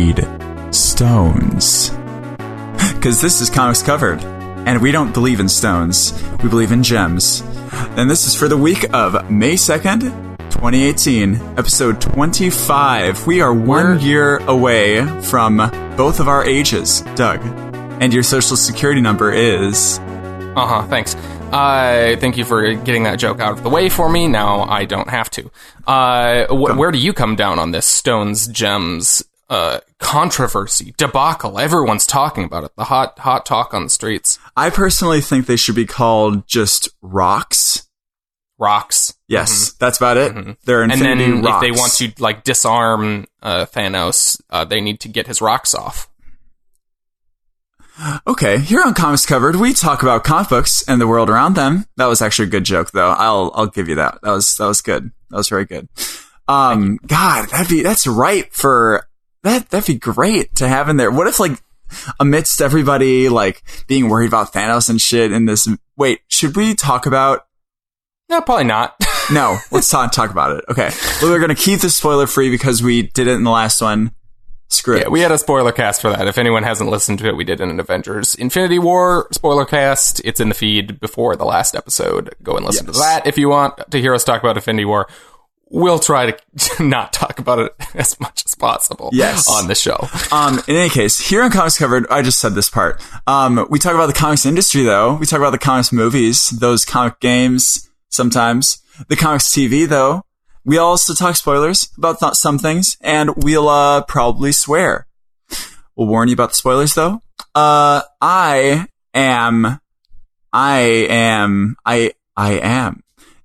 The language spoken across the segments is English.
need stones. Because this is Comics Covered, and we don't believe in stones, we believe in gems. And this is for the week of May 2nd, 2018, episode 25. We are 1 year away from both of our ages, Doug. And your social security number is... Thanks. Thank you for getting that joke out of the way for me. Now I don't have to. Where do you come down on this stones, gems, controversy, debacle? Everyone's talking about it. The hot talk on the streets. I personally think they should be called just rocks. Rocks. Yes, that's about it. Mm-hmm. They're infinity and then rocks. If they want to disarm Thanos, they need to get his rocks off. Okay, here on Comics Covered, we talk about comic books and the world around them. That was actually a good joke, though. I'll give you that. That was good. That was very good. God, that's right for that. That'd be great to have in there. What if, amidst everybody being worried about Thanos and shit in this? Wait, should we talk about? No, probably not. No, let's talk about it. Okay, well, we're gonna keep this spoiler free because we did it in the last one. Screw it. Yeah, we had a spoiler cast for that. If anyone hasn't listened to it, we did an Avengers Infinity War spoiler cast. It's in the feed before the last episode. Go and listen to that if you want to hear us talk about Infinity War. We'll try to not talk about it as much as possible on the show. In any case, here on Comics Covered, I just said this part. We talk about the comics industry, though. We talk about the comics movies, those comic games, sometimes. The comics TV, though. We also talk spoilers about some things, and we'll probably swear. We'll warn you about the spoilers, though. I am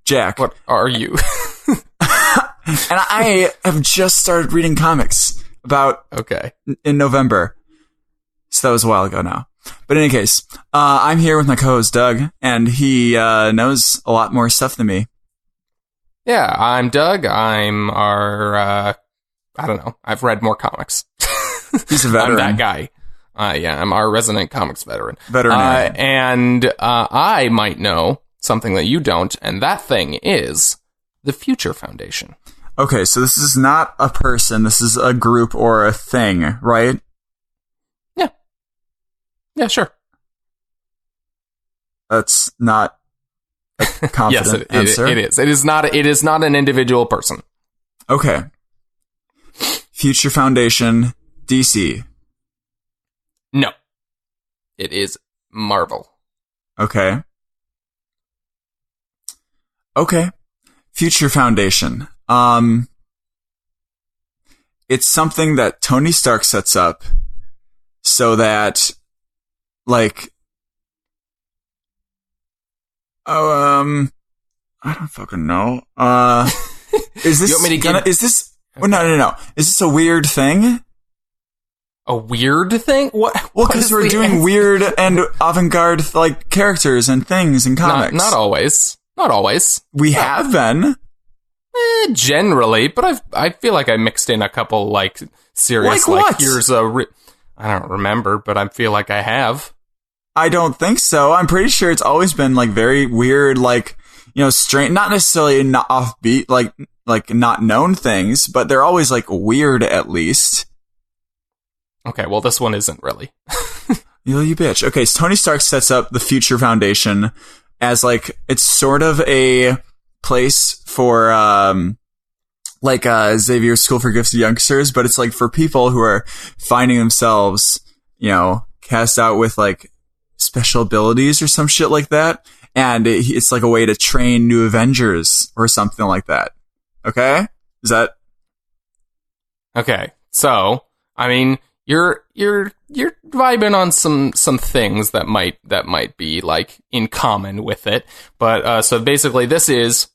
Jack. What are you? And I have just started reading comics in November. So that was a while ago now. But in any case, I'm here with my co-host Doug, and he knows a lot more stuff than me. Yeah, I'm Doug. I'm I don't know. I've read more comics. He's a veteran. I'm that guy. I'm our resident comics veteran. And I might know something that you don't, and that thing is the Future Foundation. Okay, so this is not a person. This is a group or a thing, right? Yeah. Yeah, sure. That's not a confident answer. It is. It is not an individual person. Okay. Future Foundation, DC. No. It is Marvel. Okay. Future Foundation. It's something that Tony Stark sets up so that, I don't fucking know. Is this you want me to is this? Okay. No. Is this a weird thing? A weird thing? What? Well, because we're doing weird and avant-garde characters and things in comics. Not always. Not always. We have been. Generally, but I feel like I mixed in a couple serious what? Here's a I don't remember, but I feel like I have. I don't think so. I'm pretty sure it's always been very weird, strange, not necessarily not offbeat, like not known things, but they're always weird at least. Okay, well this one isn't really. You bitch. Okay, so Tony Stark sets up the Future Foundation as it's sort of a place for Xavier's School for Gifted Youngsters, but it's for people who are finding themselves, cast out with special abilities or some shit like that, and it's a way to train new Avengers or something like that. Okay, is that okay? So I mean, you're vibing on some things that might be in common with it, but so basically this is,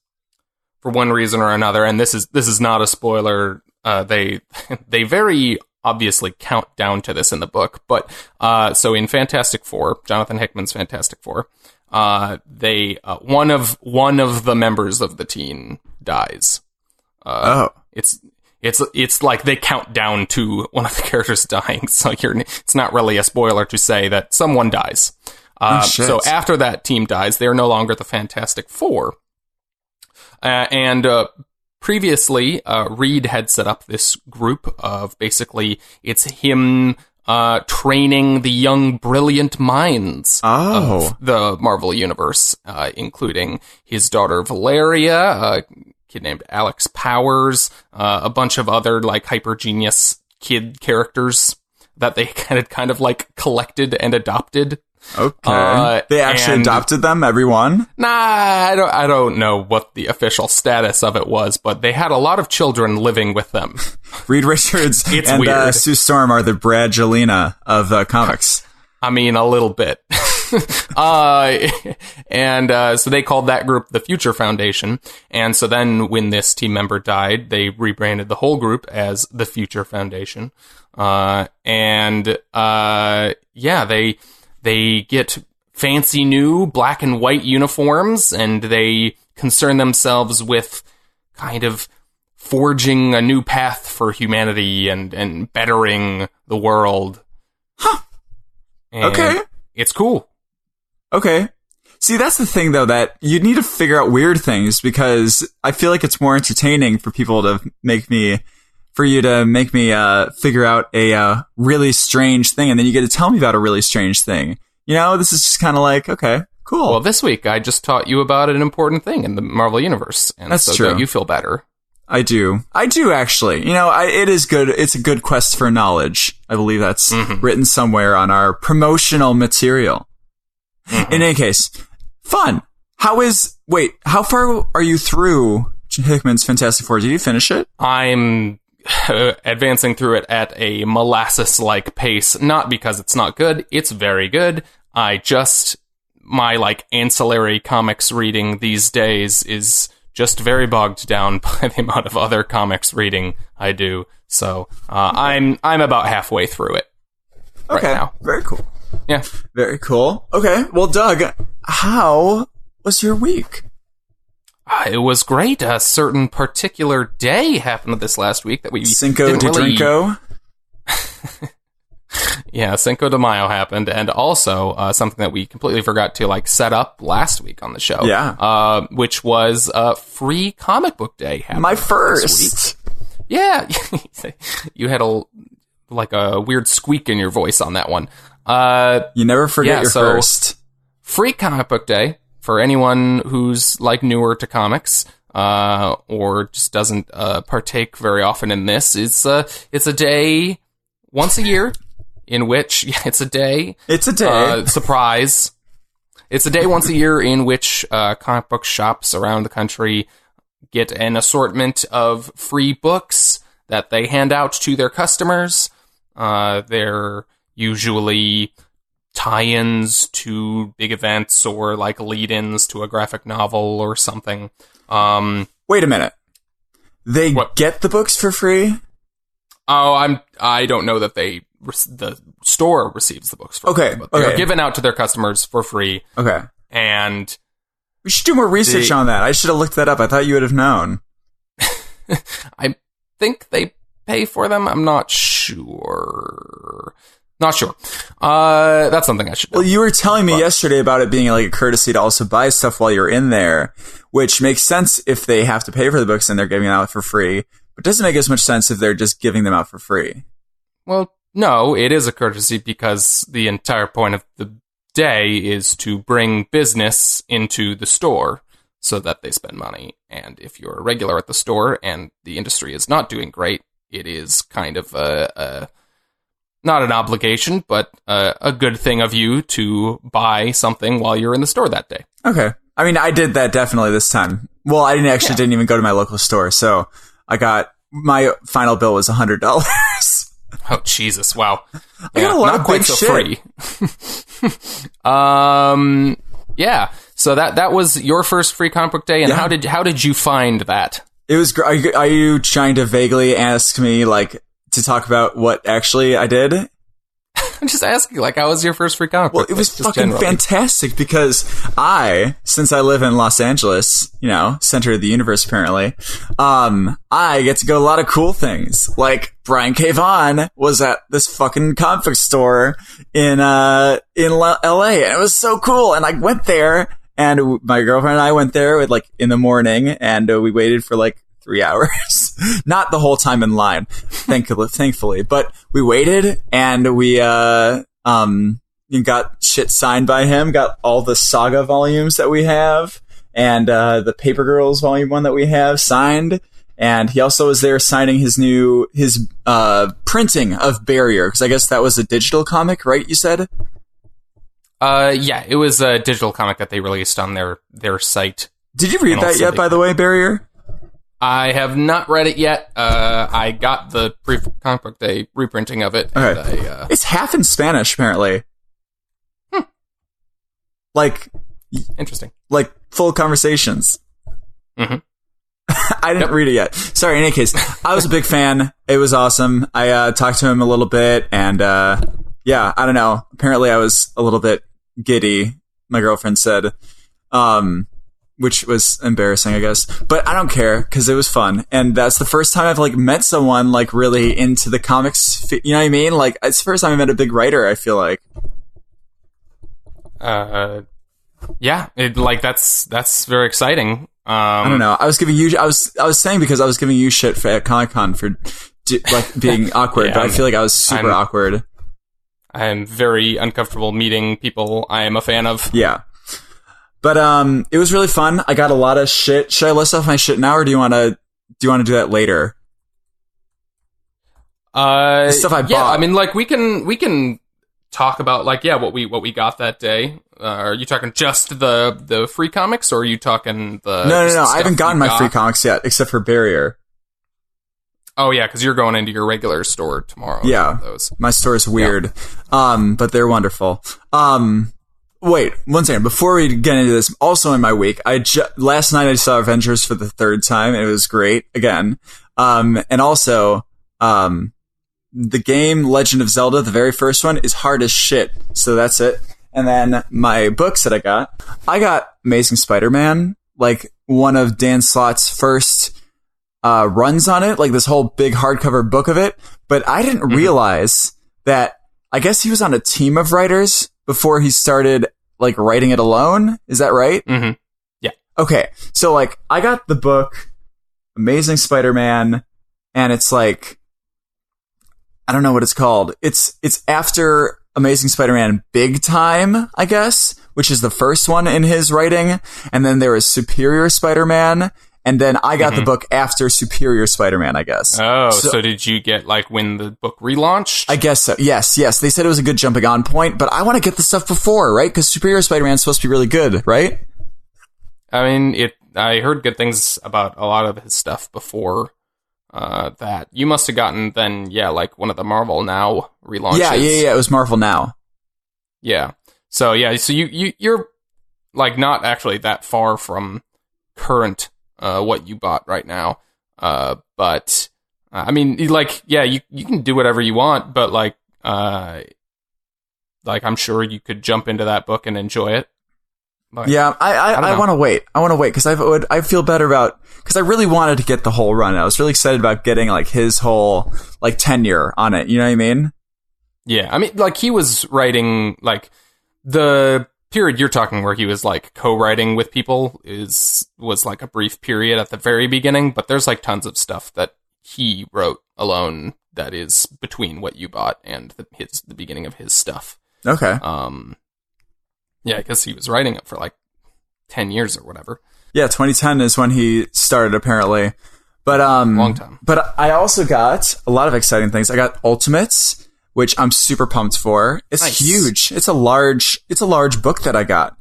for one reason or another, and this is not a spoiler. They very obviously count down to this in the book, but so in Fantastic Four, Jonathan Hickman's Fantastic Four, they one of the members of the team dies. It's like they count down to one of the characters dying, so it's not really a spoiler to say that someone dies. So after that team dies, they're no longer the Fantastic Four, and previously, Reed had set up this group of basically, it's him training the young, brilliant minds of the Marvel Universe, including his daughter Valeria, a kid named Alex Powers, a bunch of other like hyper genius kid characters that they kind of like collected and adopted. Okay. They actually adopted them, everyone? Nah, I don't know what the official status of it was, but they had a lot of children living with them. Reed Richards It's and weird. Sue Storm are the Bradgelina of comics. I mean, a little bit. So they called that group the Future Foundation. And so then when this team member died, they rebranded the whole group as the Future Foundation. They get fancy new black and white uniforms, and they concern themselves with kind of forging a new path for humanity and bettering the world. Huh. And okay. It's cool. Okay. See, that's the thing, though, that you need to figure out weird things, because I feel like it's more entertaining for people to make me figure out a really strange thing, and then you get to tell me about a really strange thing. You know, this is just kind of like, okay, cool. Well, this week I just taught you about an important thing in the Marvel Universe, and that's so true. Don't you feel better? I do actually. You know, it is good. It's a good quest for knowledge. I believe that's written somewhere on our promotional material. In any case, fun. How far are you through Hickman's Fantastic Four? Did you finish it? I'm advancing through it at a molasses-like pace, not because it's not good. It's very good. My like ancillary comics reading these days is just very bogged down by the amount of other comics reading I do. So I'm about halfway through it right now. Very cool. Yeah. Very cool. Okay. Well, Doug, how was your week? It was great. A certain particular day happened this last week that we Cinco de Drinko. Yeah, Cinco de Mayo happened, and also something that we completely forgot to set up last week on the show. Yeah, which was Free Comic Book Day. My first. Yeah, you had a weird squeak in your voice on that one. You never forget your first. Free Comic Book Day. For anyone who's newer to comics, or just doesn't partake very often in this, it's a day once a year in which it's a day surprise. It's a day once a year in which comic book shops around the country get an assortment of free books that they hand out to their customers. They're usually tie-ins to big events or lead-ins to a graphic novel or something. Wait a minute. They get the books for free? Oh, I don't know that the store receives the books for free, but they're given out to their customers for free. Okay. And we should do more research on that. I should have looked that up. I thought you would have known. I think they pay for them. I'm not sure. Not sure. That's something I should know. Well, you were telling me yesterday about it being a courtesy to also buy stuff while you're in there, which makes sense if they have to pay for the books and they're giving them out for free, but doesn't make as much sense if they're just giving them out for free. Well, no, it is a courtesy because the entire point of the day is to bring business into the store so that they spend money. And if you're a regular at the store and the industry is not doing great, it is kind of not an obligation, but a good thing of you to buy something while you're in the store that day. Okay. I mean, I did that definitely this time. Well, I didn't even go to my local store, so my final bill was $100. Oh, Jesus. Wow. I got a lot of big shit. Free. Yeah. So that was your first Free Comic Book Day, and how did you find that? It was. Are you trying to vaguely ask me to talk about what actually I did? I'm just asking, how was your first Free Comic Book? Well, it was fucking fantastic because since I live in Los Angeles, center of the universe apparently, I get to go to a lot of cool things. Bryan K. Vaughan was at this fucking comic book store in LA, and it was so cool. And I went there, and my girlfriend and I went there in the morning, and we waited for 3 hours. Not the whole time in line, thankfully. But we waited, and we got shit signed by him, got all the Saga volumes that we have, and the Paper Girls Volume 1 that we have signed. And he also was there signing his printing of Barrier, because I guess that was a digital comic, right, you said? Yeah, it was a digital comic that they released on their site. Did you read that yet, by the way, Barrier? I have not read it yet. I got the pre-comic book day reprinting of it. Okay. And it's half in Spanish, apparently. Like... Interesting. Like, full conversations. Mm-hmm. I didn't read it yet. Sorry, in any case, I was a big fan. It was awesome. I talked to him a little bit, and yeah, I don't know. Apparently I was a little bit giddy, my girlfriend said, which was embarrassing, I guess. But I don't care, because it was fun. And that's the first time I've, like, met someone, like, really into the comics. You know what I mean? Like, it's the first time I met a big writer, I feel like. Yeah, that's very exciting. I don't know. I was saying because I was giving you shit at Comic-Con for like being awkward, yeah, but I feel like I was super awkward. I am very uncomfortable meeting people I am a fan of. Yeah. But it was really fun. I got a lot of shit. Should I list off my shit now, or do you want to do that later? The stuff I bought. Yeah, I mean, like we can talk about like what we got that day. Are you talking just the free comics, or are you talking the... No. I haven't gotten my free comics yet, except for Barrier. Oh, yeah, because you're going into your regular store tomorrow. Yeah, my store is weird, but they're wonderful. Wait, one second. Before we get into this, also in my week, last night I saw Avengers for the 3rd time, and it was great, again. And also, the game Legend of Zelda, the very first one, is hard as shit, so that's it. And then my books that I got Amazing Spider-Man, like one of Dan Slott's first runs on it, like this whole big hardcover book of it. But I didn't realize that, I guess he was on a team of writers before he started like writing it alone. Is that right? Mm-hmm. Yeah. Okay. So like I got the book Amazing Spider-Man, and it's like, I don't know what it's called. It's after Amazing Spider-Man Big Time, I guess, which is the first one in his writing. And then there is Superior Spider-Man. And then I got the book after Superior Spider-Man, I guess. Oh, so did you get, like, when the book relaunched? I guess so. Yes. They said it was a good jumping on point, but I want to get the stuff before, right? Because Superior Spider-Man is supposed to be really good, right? I mean, I heard good things about a lot of his stuff before that. You must have gotten then, like one of the Marvel Now relaunches. Yeah, it was Marvel Now. Yeah. So you're like not actually that far from current what you bought right now. But I mean, like, you can do whatever you want, but like I'm sure you could jump into that book and enjoy it. But, yeah, I want to wait. I want to wait because I feel better about, because I really wanted to get the whole run. I was really excited about getting like his whole like tenure on it. You know what I mean? Yeah, I mean, like he was writing like the period you're talking where he was like co-writing with people was like a brief period at the very beginning, but there's like tons of stuff that he wrote alone that is between what you bought and the beginning of his stuff. Okay. Yeah, because he was writing it for like 10 years or whatever. Yeah, 2010 is when he started, apparently. But long time. But I also got a lot of exciting things. I got Ultimates, which I'm super pumped for. It's huge. It's a large book that I got.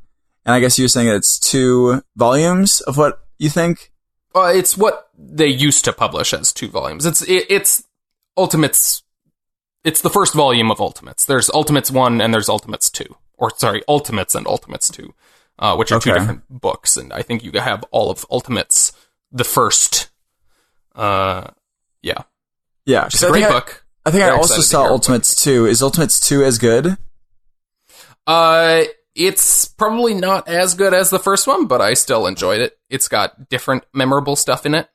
And I guess you're saying it's 2 volumes of what you think? It's what they used to publish as 2 volumes. It's Ultimates. It's the first volume of Ultimates. There's Ultimates 1 and there's Ultimates 2. Or, sorry, Ultimates and Ultimates 2, which are 2 different books. And I think you have all of Ultimates, the first. Yeah. Yeah. It's a great book. I think I also saw Ultimates 2. Is Ultimates 2 as good? It's probably not as good as the first one, but I still enjoyed it. It's got different memorable stuff in it.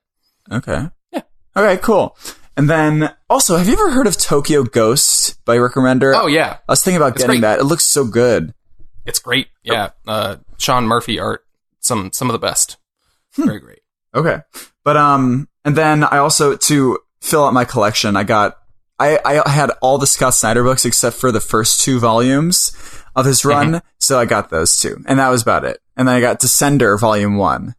Okay. Yeah. Okay, cool. And then, also, have you ever heard of Tokyo Ghost by Rick Remender? Oh, yeah. I was thinking about getting that. It looks so good. It's great. Yeah. Sean Murphy art, some of the best. Very great. Okay. But, and And then I also, to fill out my collection, I had all the Scott Snyder books except for the first 2 volumes of his run, so I got those 2. And that was about it. And then I got Descender Volume 1.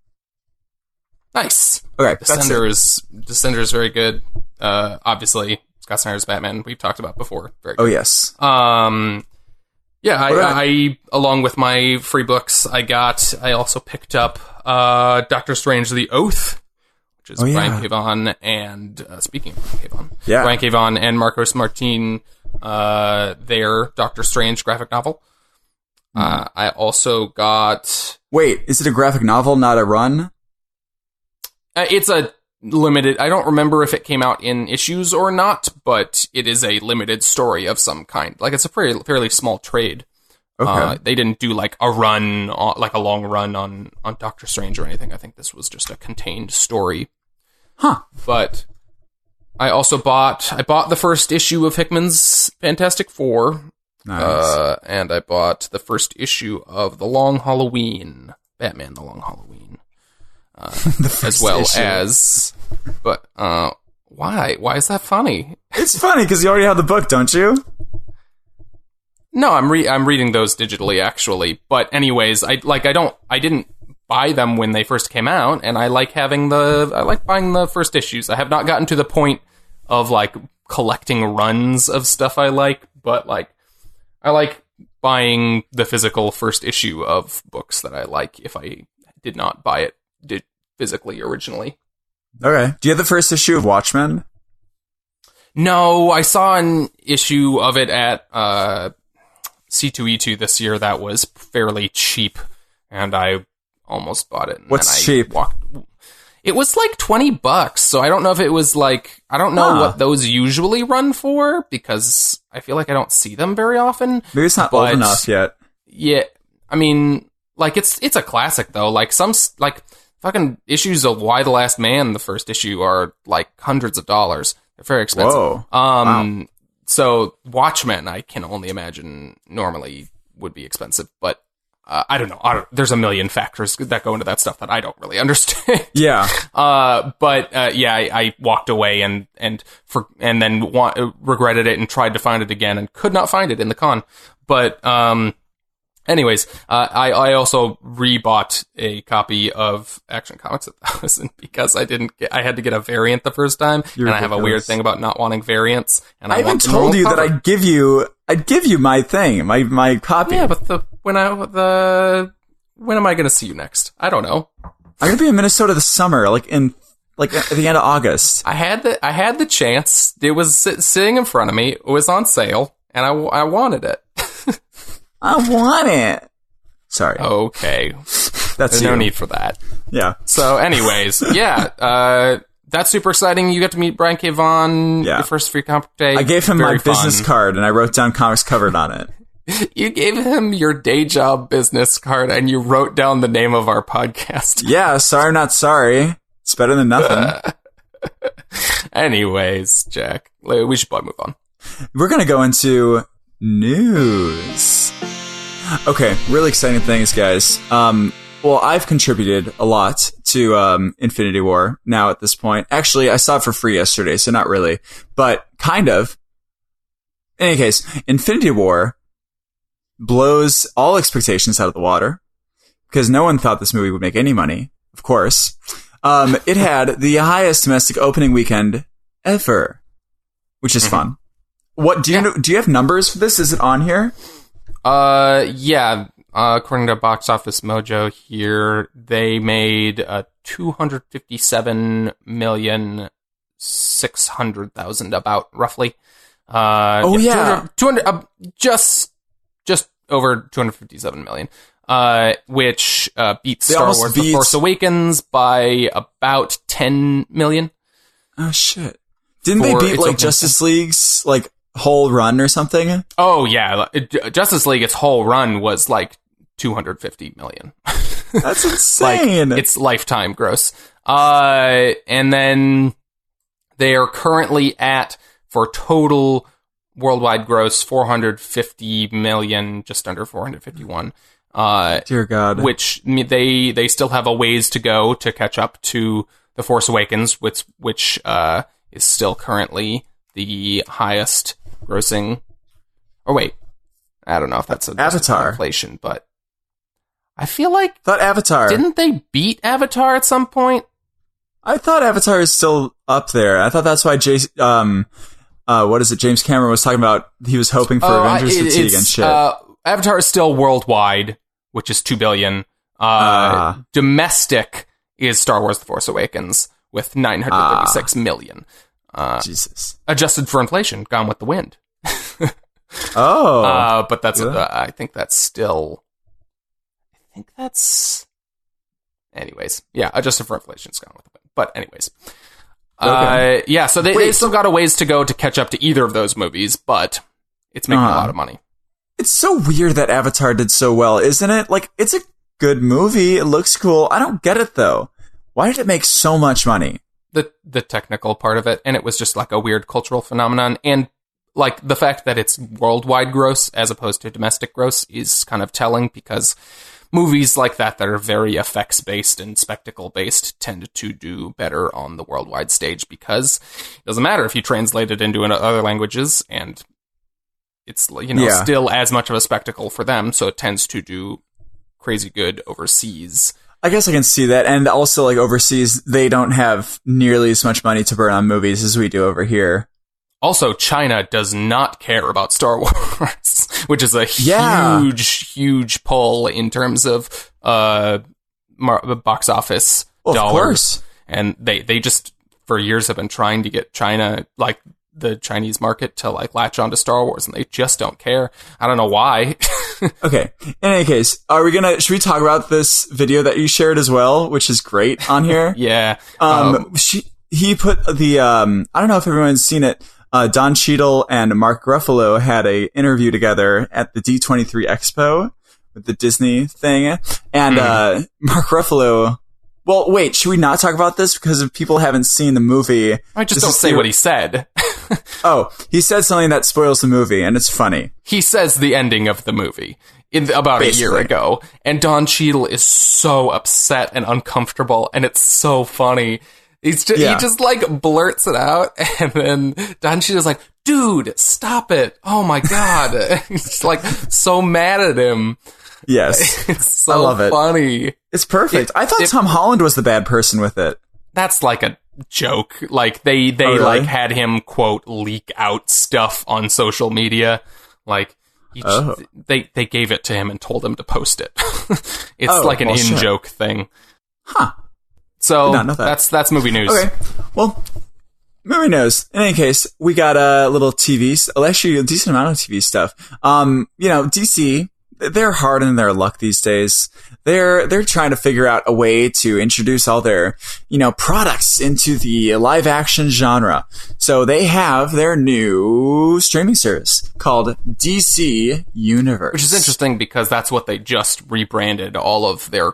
Nice. Okay, Descender is very good. Obviously, Scott Snyder's Batman we've talked about before. Very good. Oh, yes. Yeah, I along with my free books, I also picked up Doctor Strange: The Oath, which is Bryan K. Vaughan and speaking of Bryan K. Vaughan, Bryan K. Vaughan and Marcos Martin, their Doctor Strange graphic novel. I also got. Wait, is it a graphic novel, not a run? It's a limited. I don't remember if it came out in issues or not, but it is a limited story of some kind. Like, it's a fairly small trade. Okay. They didn't do like a run, like a long run on Doctor Strange or anything. I think this was just a contained story. Huh. But I also bought the first issue of Hickman's Fantastic Four. Nice. And I bought the first issue of The Long Halloween, Batman: The Long Halloween. As well issue. As, but why is that funny? It's funny because you already have the book, don't you? No, I'm reading those digitally actually. But anyways, I didn't buy them when they first came out, and I like buying the first issues. I have not gotten to the point of like collecting runs of stuff I like, but like I like buying the physical first issue of books that I like if I did not buy it physically originally. Okay. Do you have the first issue of Watchmen? No, I saw an issue of it at C2E2 this year that was fairly cheap, and I almost bought it. And What's cheap? It was like $20, so I don't know if it was like, I don't know what those usually run for, because I feel like I don't see them very often. Maybe it's not old enough yet. Yeah, I mean, like, it's a classic, though. Like, some, like, fucking issues of Why the Last Man, the first issue, are like hundreds of dollars. They're very expensive. Whoa. Wow. So Watchmen, I can only imagine normally would be expensive, but I don't know. There's a million factors that go into that stuff that I don't really understand. Yeah. I walked away and then regretted it and tried to find it again and could not find it in the con. But anyways, I also rebought a copy of Action Comics 1000 because I had to get a variant the first time, and I have a weird thing about not wanting variants. And I even told you that I'd give you my thing, my copy. Yeah, but when am I going to see you next? I don't know. I'm going to be in Minnesota this summer, like at the end of August. I had the chance. It was sitting in front of me. It was on sale, and I wanted it. I want it. Sorry. Okay. There's no need for that. Yeah. So anyways, yeah, that's super exciting. You got to meet Bryan K. Vaughan, your first free comic day. I gave him my business card, and I wrote down Comics Covered on it. You gave him your day job business card, and you wrote down the name of our podcast. Yeah, sorry, not sorry. It's better than nothing. Anyways, Jack, we should probably move on. We're going to go into news. Okay, really exciting things, guys. Well, I've contributed a lot to Infinity War now at this point. Actually, I saw it for free yesterday, so not really, but kind of. In any case, Infinity War blows all expectations out of the water because no one thought this movie would make any money, of course. It had the highest domestic opening weekend ever, which is fun. What do you know? Do you have numbers for this? Is it on here? Yeah. According to Box Office Mojo here, they made $257,600,000 about roughly. 200 just over 257 million. Which beats Star Wars: The Force Awakens by about 10 million. Oh shit! Didn't they beat like Justice League's like whole run or something? Oh yeah, Justice League, its whole run was like 250 million. That's insane. Like, it's lifetime gross. And then they are currently at, for total worldwide gross, 450 million, just under 451. Dear God. Which they still have a ways to go to catch up to The Force Awakens, which is still currently the highest grossing. Or wait, I don't know if that's Avatar inflation, but I feel like Avatar didn't they beat Avatar at some point? I thought Avatar is still up there. I thought that's why James Cameron was talking about. He was hoping for Avengers fatigue and shit. Avatar is still worldwide, which is $2 billion. Domestic is Star Wars: The Force Awakens with $936 million. Jesus. Adjusted for inflation, Gone with the Wind. But that's I think that's still. Anyways, yeah, adjusted for inflation, it's Gone with the Wind. But anyways, okay. So they still got a ways to go to catch up to either of those movies, but it's making a lot of money. It's so weird that Avatar did so well, isn't it? Like, it's a good movie. It looks cool. I don't get it, though. Why did it make so much money? The technical part of it, and it was just like a weird cultural phenomenon, and like the fact that it's worldwide gross as opposed to domestic gross is kind of telling, because movies like that are very effects-based and spectacle-based tend to do better on the worldwide stage, because it doesn't matter if you translate it into other languages, and it's still as much of a spectacle for them, so it tends to do crazy good overseas. I guess I can see that, and also, like, overseas, they don't have nearly as much money to burn on movies as we do over here. Also, China does not care about Star Wars, which is a huge pull in terms of box office dollars. Of course. And they just, for years, have been trying to get China, like, the Chinese market to, like, latch onto Star Wars, and they just don't care. I don't know why. Okay. In any case, should we talk about this video that you shared as well, which is great on here? Yeah. He put the, I don't know if everyone's seen it. Don Cheadle and Mark Ruffalo had a interview together at the D23 Expo with the Disney thing. And, Mark Ruffalo, well, wait, should we not talk about this? Because if people haven't seen the movie. I just don't say what he said. He said something that spoils the movie, and it's funny. He says the ending of the movie about a year ago, and Don Cheadle is so upset and uncomfortable, and it's so funny. He just like blurts it out, and then Don Cheadle's like, "Dude, stop it! Oh my god!" He's like so mad at him. Yes, it's so I love it. Funny. It's perfect. I thought Tom Holland was the bad person with it. That's like a joke. Like they really? Like had him quote leak out stuff on social media. Like they gave it to him and told him to post it. It's like an in-joke thing. Huh. So that's movie news. Okay. Well, movie news. In any case, we got a little TV, actually a decent amount of TV stuff. DC, they're hard in their luck these days. They're trying to figure out a way to introduce all their, products into the live action genre. So they have their new streaming service called DC Universe. Which is interesting because that's what they just rebranded all of their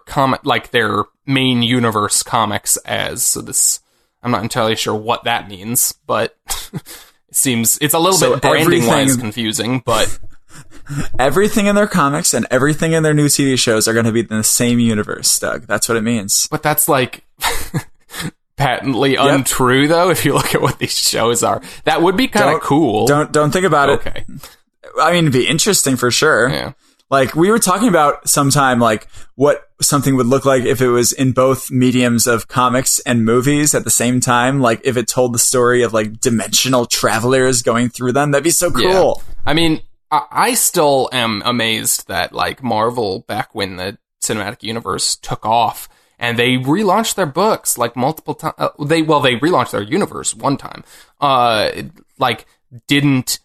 their main universe comics as. So this, I'm not entirely sure what that means, but it's a little bit branding wise confusing, but everything in their comics and everything in their new TV shows are going to be in the same universe, Doug. That's what it means. But that's like patently untrue, though. If you look at what these shows are, that would be kind of cool. Don't think about it. Okay. I mean, it'd be interesting for sure. Yeah. Like, we were talking about sometime, like, what something would look like if it was in both mediums of comics and movies at the same time. Like, if it told the story of, like, dimensional travelers going through them. That'd be so cool. Yeah. I mean, I still am amazed that, like, Marvel, back when the cinematic universe took off, and they relaunched their books, like, multiple times. They relaunched their universe one time. Didn't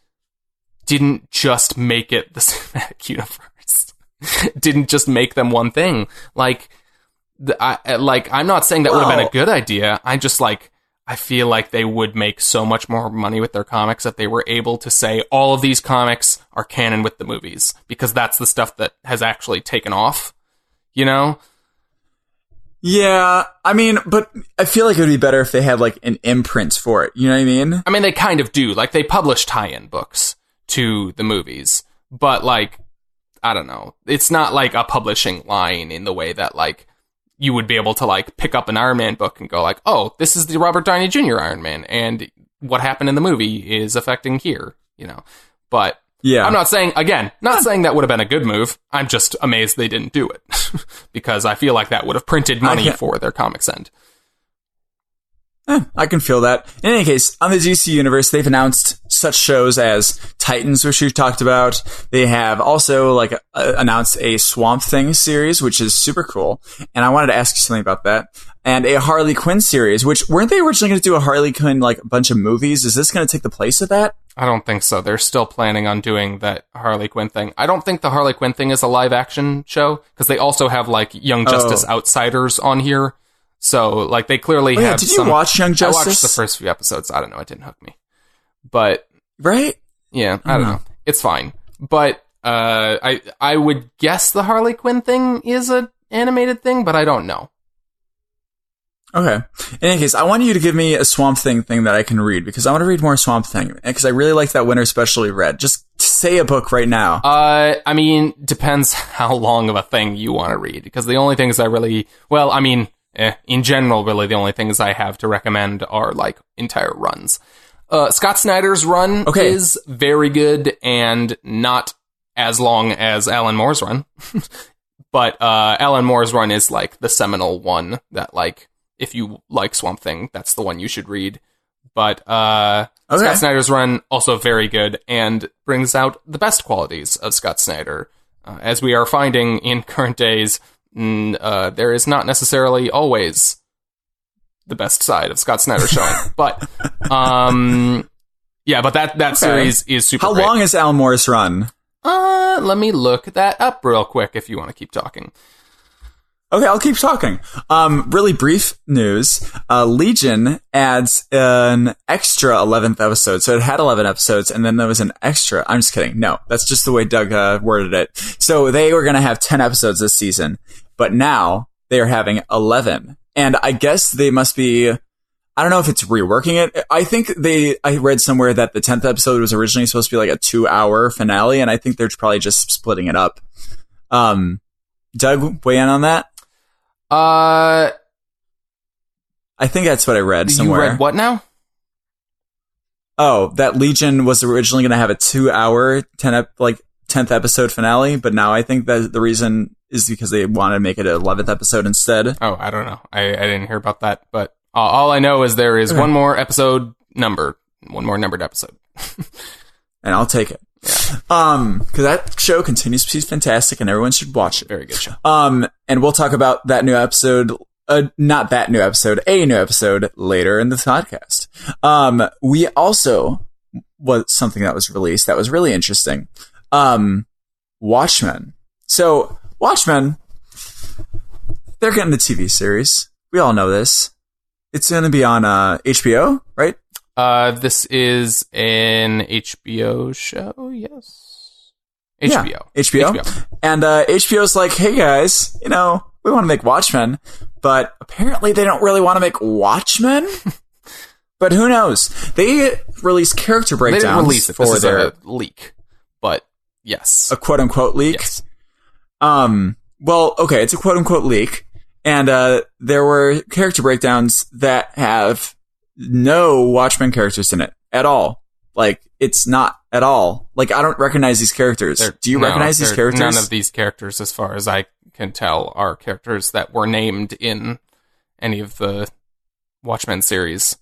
just make it the cinematic universe. Didn't just make them one thing. I'm not saying that would have been a good idea. I feel like they would make so much more money with their comics if they were able to say all of these comics are canon with the movies, because that's the stuff that has actually taken off, Yeah, I mean, but I feel like it would be better if they had, like, an imprint for it. You know what I mean? I mean, they kind of do. Like, they publish tie-in books to the movies, but, like, I don't know. It's not like a publishing line in the way that, like, you would be able to like pick up an Iron Man book and go like, oh, this is the Robert Downey Jr. Iron Man, and what happened in the movie is affecting here, you know. But yeah, I'm not saying that would have been a good move. I'm just amazed they didn't do it because I feel like that would have printed money for their Comics End. I can feel that. In any case, on the DC Universe, they've announced such shows as Titans, which we've talked about. They have also announced a Swamp Thing series, which is super cool. And I wanted to ask you something about that. And a Harley Quinn series, which weren't they originally going to do a Harley Quinn, a bunch of movies? Is this going to take the place of that? I don't think so. They're still planning on doing that Harley Quinn thing. I don't think the Harley Quinn thing is a live action show because they also have Young Justice Outsiders on here. So, they clearly have Did you watch Young Justice? I watched the first few episodes. I don't know. It didn't hook me. But... Right? Yeah, I don't know. It's fine. But I would guess the Harley Quinn thing is an animated thing, but I don't know. Okay. In any case, I want you to give me a Swamp Thing that I can read, because I want to read more Swamp Thing, because I really like that winter special we read. Just say a book right now. I mean, depends how long of a thing you want to read, because the only things I really... Well, I mean... in general, really, the only things I have to recommend are, entire runs. Scott Snyder's run is very good and not as long as Alan Moore's run. But Alan Moore's run is, the seminal one that, if you like Swamp Thing, that's the one you should read. But Scott Snyder's run, also very good, and brings out the best qualities of Scott Snyder. As we are finding in current days... there is not necessarily always the best side of Scott Snyder showing, but but that series is super How great. long is Alan Moore's run? Let me look that up real quick if you want to keep talking. Okay, I'll keep talking. Really brief news. Legion adds an extra 11th episode. So it had 11 episodes, and then there was an extra. I'm just kidding. No, that's just the way Doug worded it. So they were going to have 10 episodes this season, but now they are having 11. And I guess they must be... I don't know if it's reworking it. I think I read somewhere that the 10th episode was originally supposed to be a 2-hour finale, and I think they're probably just splitting it up. Doug, weigh in on that? I think that's what I read somewhere. You read what now? Oh, that Legion was originally going to have a 2-hour 10th episode finale, but now I think that the reason is because they want to make it an 11th episode instead. Oh, I don't know. I didn't hear about that, but all I know is there is one more numbered episode. And I'll take it. Yeah. Because that show continues to be fantastic and everyone should watch it. Very good show. And we'll talk about that new episode, a new episode later in the podcast. We also, something that was released that was really interesting. Watchmen. So, Watchmen, they're getting a TV series. We all know this. It's going to be on HBO, right? This is an HBO show, yes. HBO. Yeah, HBO. And HBO's like, hey guys, we want to make Watchmen, but apparently they don't really want to make Watchmen. But who knows? They released character breakdowns. They didn't release it. This is a leak, but yes. A quote-unquote leak? Yes. Well, okay, it's a quote-unquote leak. And there were character breakdowns that have no Watchmen characters in it at all. It's not at all. I don't recognize these characters. Do you recognize these characters? None of these characters, as far as I can tell, are characters that were named in any of the Watchmen series.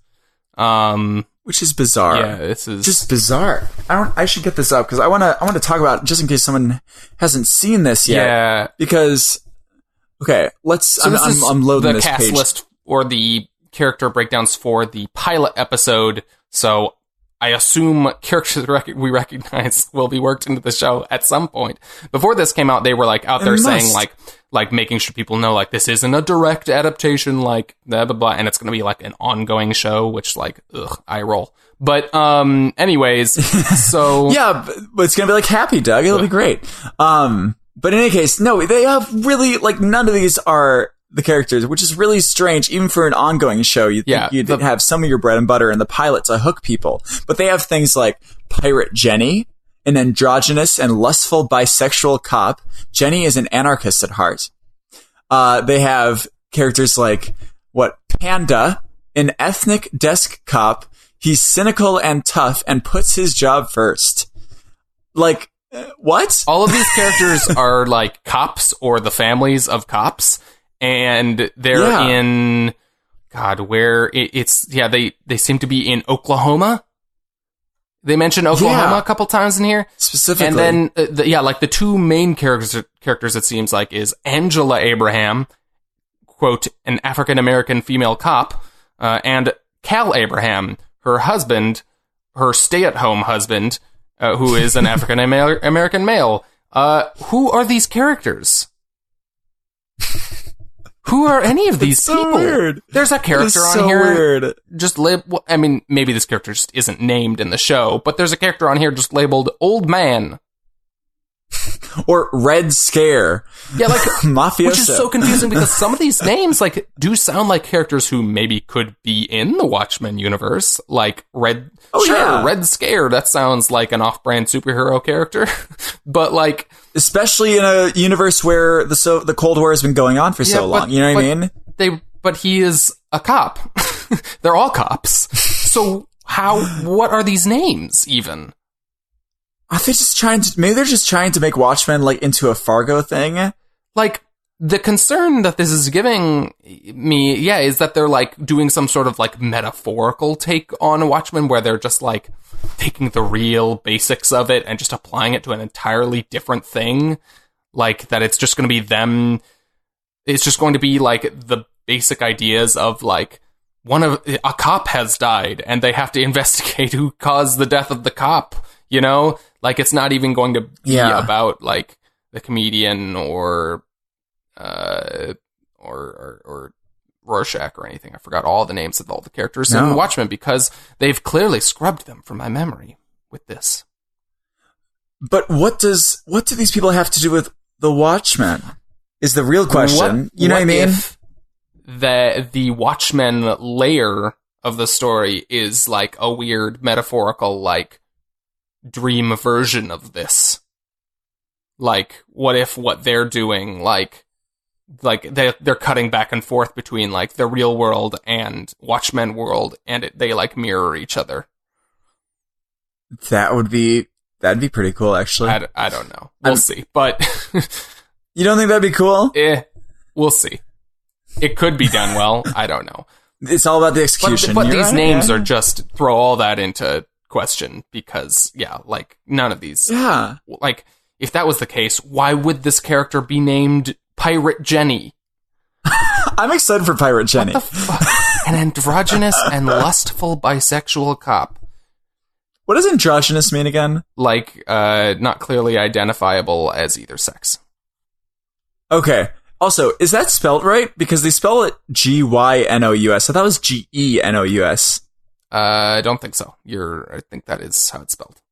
Which is bizarre. Yeah, this is just bizarre. I should get this up because I want to talk about it just in case someone hasn't seen this yet. Yeah. Because I'm loading this page. The cast list or the character breakdowns for the pilot episode. So I assume characters we recognize will be worked into the show at some point. Before this came out, they were out there saying making sure people know this isn't a direct adaptation, blah blah blah, and it's going to be an ongoing show, which eye roll. But anyways, so yeah, but it's going to be Happy, Doug. It'll be great. But in any case, no, they have really none of these are the characters, which is really strange, even for an ongoing show. You'd think you'd have some of your bread and butter in the pilot to hook people. But they have things like Pirate Jenny, an androgynous and lustful bisexual cop. Jenny is an anarchist at heart. They have characters like, Panda, an ethnic desk cop. He's cynical and tough and puts his job first. Like, what? All of these characters are like cops or the families of cops, and they're in, God, where they seem to be in Oklahoma. They mention Oklahoma a couple times in here. Specifically. And then, the two main characters it seems like is Angela Abraham, quote, an African-American female cop, and Cal Abraham, her husband, her stay-at-home husband, who is an African-American male. Who are these characters? Who are any of these people? Weird. There's a character on here. Weird. Just I mean, maybe this character just isn't named in the show, but there's a character on here just labeled Old Man. Or Red Scare. Yeah, like Mafioso. Which is so confusing because some of these names do sound like characters who maybe could be in the Watchmen universe. Like Red Scare. That sounds like an off-brand superhero character. But like, especially in a universe where the Cold War has been going on for so long. You know what I mean? But he is a cop. They're all cops. So what are these names even? Are they just maybe they're just trying to make Watchmen like into a Fargo thing? Like, the concern that this is giving me, is that they're like doing some sort of like metaphorical take on Watchmen where they're just like taking the real basics of it and just applying it to an entirely different thing. Like that it's just going to be them. It's just going to be like the basic ideas of like a cop has died and they have to investigate who caused the death of the cop, you know? Like, it's not even going to be about, like, the comedian or Rorschach or anything. I forgot all the names of all the characters in Watchmen because they've clearly scrubbed them from my memory with this. But what do these people have to do with the Watchmen? Is the real question. You know what I mean? If the Watchmen layer of the story is, like, a weird metaphorical, like, dream version of this. Like, what if what they're doing, like they're cutting back and forth between like the real world and Watchmen world, and they like mirror each other. That'd be pretty cool, actually. I don't know. We'll see, but you don't think that'd be cool? We'll see. It could be done well. I don't know. It's all about the execution. But these names are just throw all that into question because like none of these like if that was the case, why would this character be named Pirate Jenny? I'm excited for Pirate Jenny. What the fuck? An androgynous and lustful bisexual cop. What does androgynous mean again? Like not clearly identifiable as either sex. Okay. Also, is that spelled right? Because they spell it Gynous. I thought it was Genous. I don't think so. I think that is how it's spelled.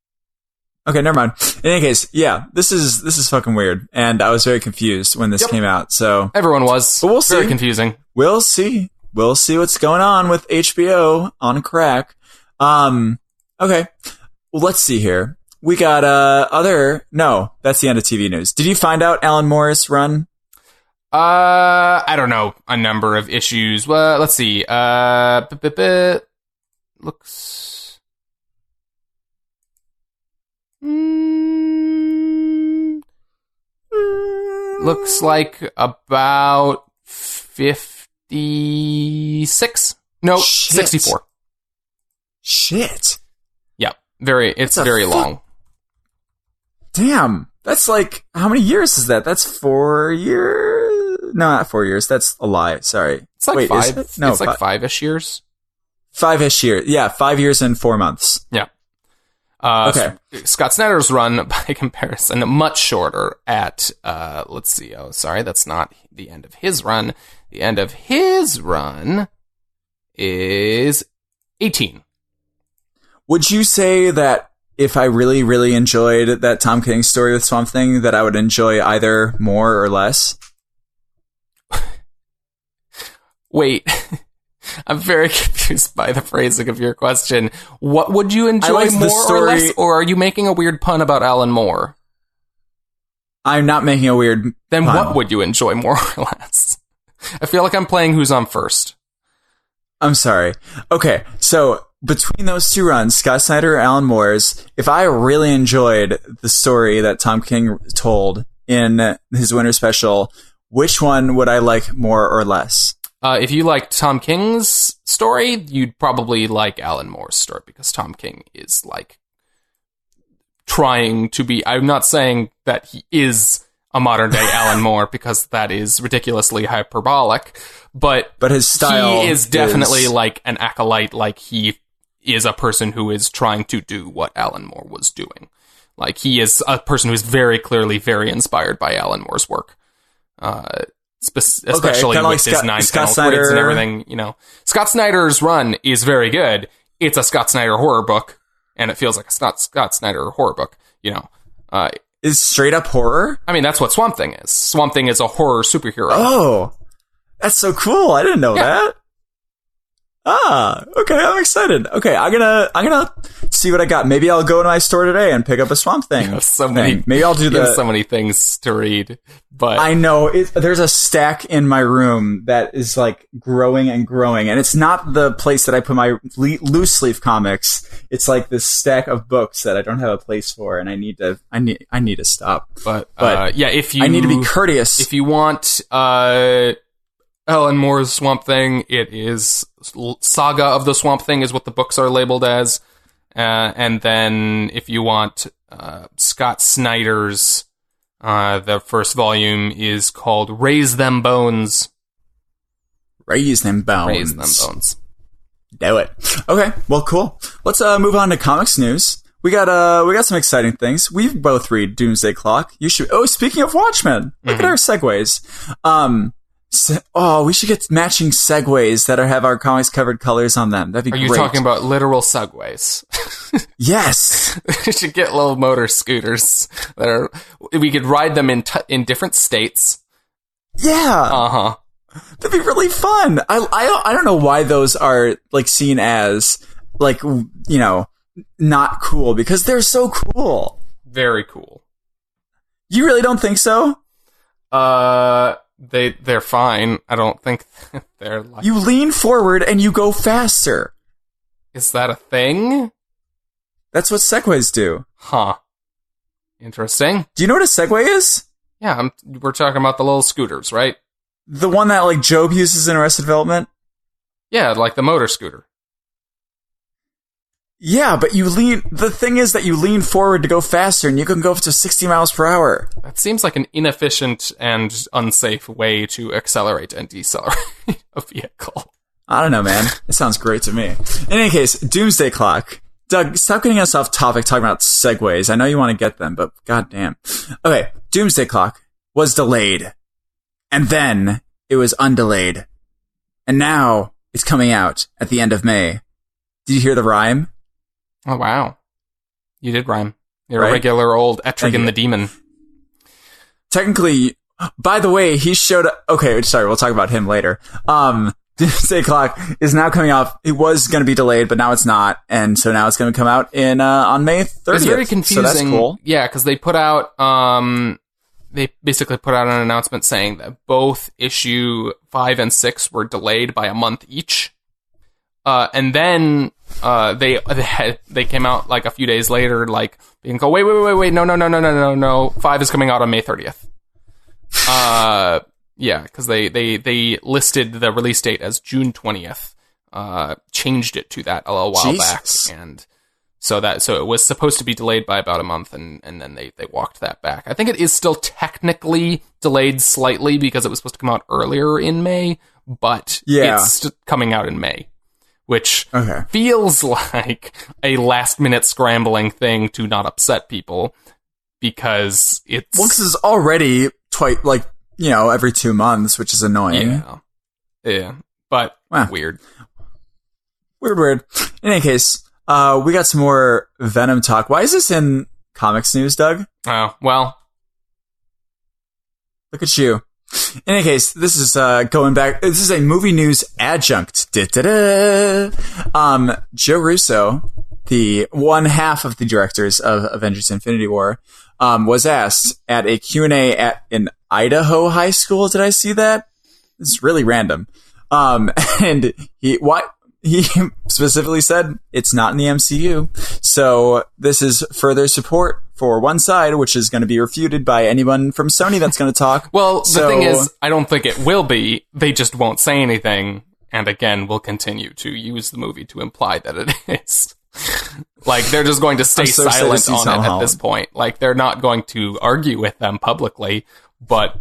Okay, never mind. In any case, this is fucking weird, and I was very confused when this came out. So everyone was. But we'll see. Very confusing. We'll see. We'll see what's going on with HBO on crack. Okay. Well, let's see here. We got No, that's the end of TV news. Did you find out Alan Moore's run? I don't know. A number of issues. Well, let's see. Looks like about 56. No, 64. Shit. Yeah, it's very long. Damn, that's like, how many years is that? That's 4 years? No, not 4 years. That's a lie. Sorry. It's like 5. It's like 5-ish years. 5-ish years. Yeah, 5 years and 4 months. Yeah. Okay. Scott Snyder's run, by comparison, much shorter at, let's see. Oh, sorry, that's not the end of his run. The end of his run is 18. Would you say that if I really, really enjoyed that Tom King story with Swamp Thing, that I would enjoy either more or less? Wait. I'm very confused by the phrasing of your question. What would you enjoy more or less? Or are you making a weird pun about Alan Moore? I'm not making a weird Then pun. What would you enjoy more or less? I feel like I'm playing Who's on First. I'm sorry. Okay, so between those two runs, Scott Snyder or Alan Moore's, if I really enjoyed the story that Tom King told in his winter special, which one would I like more or less? If you like Tom King's story, you'd probably like Alan Moore's story, because Tom King is like trying to be, I'm not saying that he is a modern day Alan Moore, because that is ridiculously hyperbolic, but his style he is definitely like an acolyte, like he is a person who is trying to do what Alan Moore was doing. Like he is a person who's very clearly very inspired by Alan Moore's work. Especially with his 9 panel grids and everything, you know. Scott Snyder's run is very good. It's a Scott Snyder horror book, and it feels like a Scott Snyder horror book, you know. Is straight up horror? I mean, that's what Swamp Thing is. Swamp Thing is a horror superhero. Oh, that's so cool. I didn't know that. Okay, I'm excited. Okay, I'm gonna see what I got. Maybe I'll go to my store today and pick up a Swamp Thing. Maybe I'll do that. So many things to read, but I know there's a stack in my room that is like growing and growing, and it's not the place that I put my loose leaf comics. It's like this stack of books that I don't have a place for, and I need to stop. But yeah, I need to be courteous. If you want Alan Moore's Swamp Thing, it is Saga of the Swamp Thing is what the books are labeled as. And then if you want Scott Snyder's, the first volume is called Raise Them Bones. Raise Them Bones. Raise Them Bones. Do it. Okay, well, cool. Let's move on to comics news. We got some exciting things. We both read Doomsday Clock. You should. Oh, speaking of Watchmen, look at our segues. We should get matching segues that have our comics covered colors on them. That'd be great. Are you talking about literal segues? Yes. We should get little motor scooters we could ride them in different states. Yeah. That'd be really fun. I don't know why those are like seen as like, you know, not cool, because they're so cool. Very cool. You really don't think so? They're fine. I don't think they're like... You lean forward and you go faster. Is that a thing? That's what segways do. Huh. Interesting. Do you know what a segway is? Yeah, we're talking about the little scooters, right? The one that like Job uses in Arrested Development? Yeah, like the motor scooter. Yeah, but the thing is that you lean forward to go faster, and you can go up to 60 miles per hour. That seems like an inefficient and unsafe way to accelerate and decelerate a vehicle. I don't know, man. It sounds great to me. In any case, Doomsday Clock. Doug, stop getting us off topic talking about segues. I know you want to get them, but goddamn. Okay, Doomsday Clock was delayed. And then it was undelayed. And now it's coming out at the end of May. Did you hear the rhyme? Oh, wow. You did rhyme. You're right? A regular old Etrigan the Demon. Technically, by the way, he showed up. Okay, sorry, we'll talk about him later. Doomsday Clock is now coming off. It was going to be delayed, but now it's not. And so now it's going to come out on May 30th. It's very confusing. So that's cool. Yeah, because they put out, they basically put out an announcement saying that both issue 5 and 6 were delayed by a month each. And then they came out like a few days later, like being go, wait, no, 5 is coming out on May 30th. Yeah, because they listed the release date as June 20th, changed it to that a little while back, and so it was supposed to be delayed by about a month, and then they walked that back. I think it is still technically delayed slightly because it was supposed to come out earlier in May, but it's coming out in May. Which feels like a last-minute scrambling thing to not upset people, because it's... Well, because it's already every 2 months, which is annoying. Yeah. But weird. Weird. In any case, we got some more Venom talk. Why is this in comics news, Doug? Oh, well. Look at you. In any case, this is going back. This is a movie news adjunct. Joe Russo, the one half of the directors of Avengers: Infinity War, was asked at a Q&A at an Idaho high school. Did I see that? it's really random. And he specifically said it's not in the MCU. So this is further support for one side, which is going to be refuted by anyone from Sony that's going to talk. Well, the thing is, I don't think it will be. They just won't say anything. And again, we'll continue to use the movie to imply that it is. Like, they're just going to stay silent on it at this point. Like, they're not going to argue with them publicly. But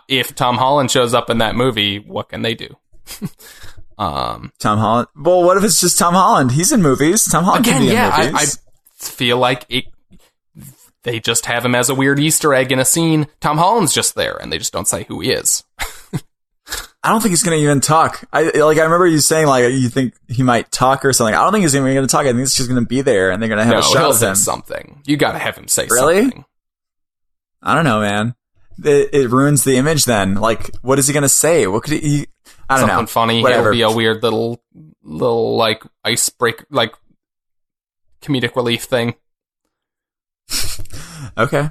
if Tom Holland shows up in that movie, what can they do? Tom Holland. Well, what if it's just Tom Holland? He's in movies. Tom Holland can be in movies. I feel like they just have him as a weird Easter egg in a scene. Tom Holland's just there, and they just don't say who he is. I don't think he's going to even talk. I remember you saying, like, you think he might talk or something. I don't think he's even going to talk. I think he's just going to be there, and they're going to have a shot of him. Something. You got to have him say really? Something. I don't know, man. It ruins the image then. Like, what is he going to say? What could he... I don't know. Something funny. Whatever. It'll be a weird little, like, icebreaker, like, comedic relief thing. Okay.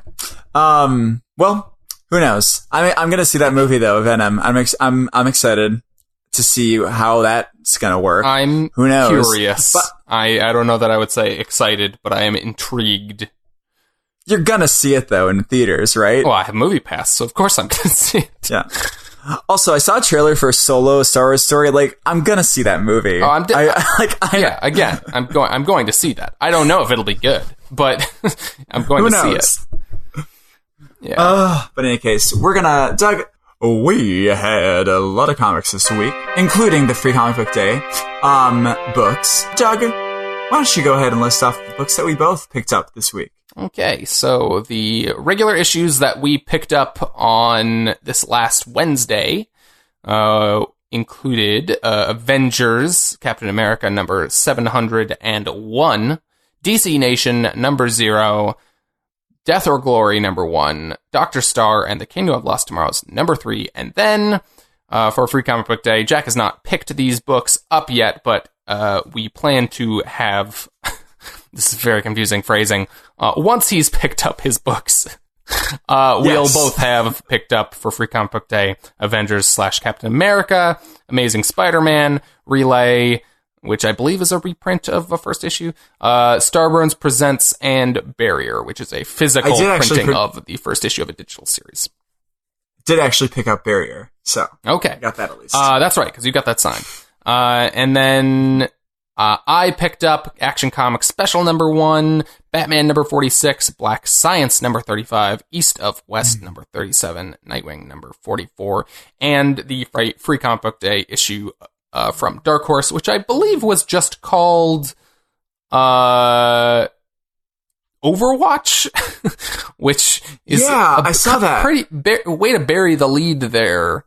Well, who knows? I'm gonna see that movie though, Venom. I'm excited to see how that's gonna work. Who knows? Curious. But I don't know that I would say excited, but I am intrigued. You're gonna see it though in theaters, right? Well, I have Movie Pass, so of course I'm gonna see it. Yeah. Also, I saw a trailer for Solo: A Star Wars Story. Like, I'm gonna see that movie. Oh, yeah. Again, I'm going to see that. I don't know if it'll be good, but I'm going to see it. Yeah. But in any case, we're gonna... Doug, we had a lot of comics this week, including the Free Comic Book Day books. Doug, why don't you go ahead and list off the books that we both picked up this week? Okay, so the regular issues that we picked up on this last Wednesday included Avengers, Captain America number 701, DC Nation number 0, Death or Glory number 1, Dr. Star and the Kingdom of Lost Tomorrows number 3, and then for Free Comic Book Day, Jack has not picked these books up yet, but we plan to have... This is very confusing phrasing. Once he's picked up his books, we'll both have picked up for Free Comic Book Day Avengers / Captain America, Amazing Spider-Man, Relay, which I believe is a reprint of a first issue, Starburns Presents, and Barrier, which is a physical printing of the first issue of a digital series. Did actually pick up Barrier, so okay, got that at least. That's right, because you got that signed. And then... I picked up Action Comics Special number 1, Batman number 46, Black Science number 35, East of West number 37, Nightwing number 44, and the Free Comic Book Day issue from Dark Horse, which I believe was just called Overwatch, which is I saw that. Pretty way to bury the lead there.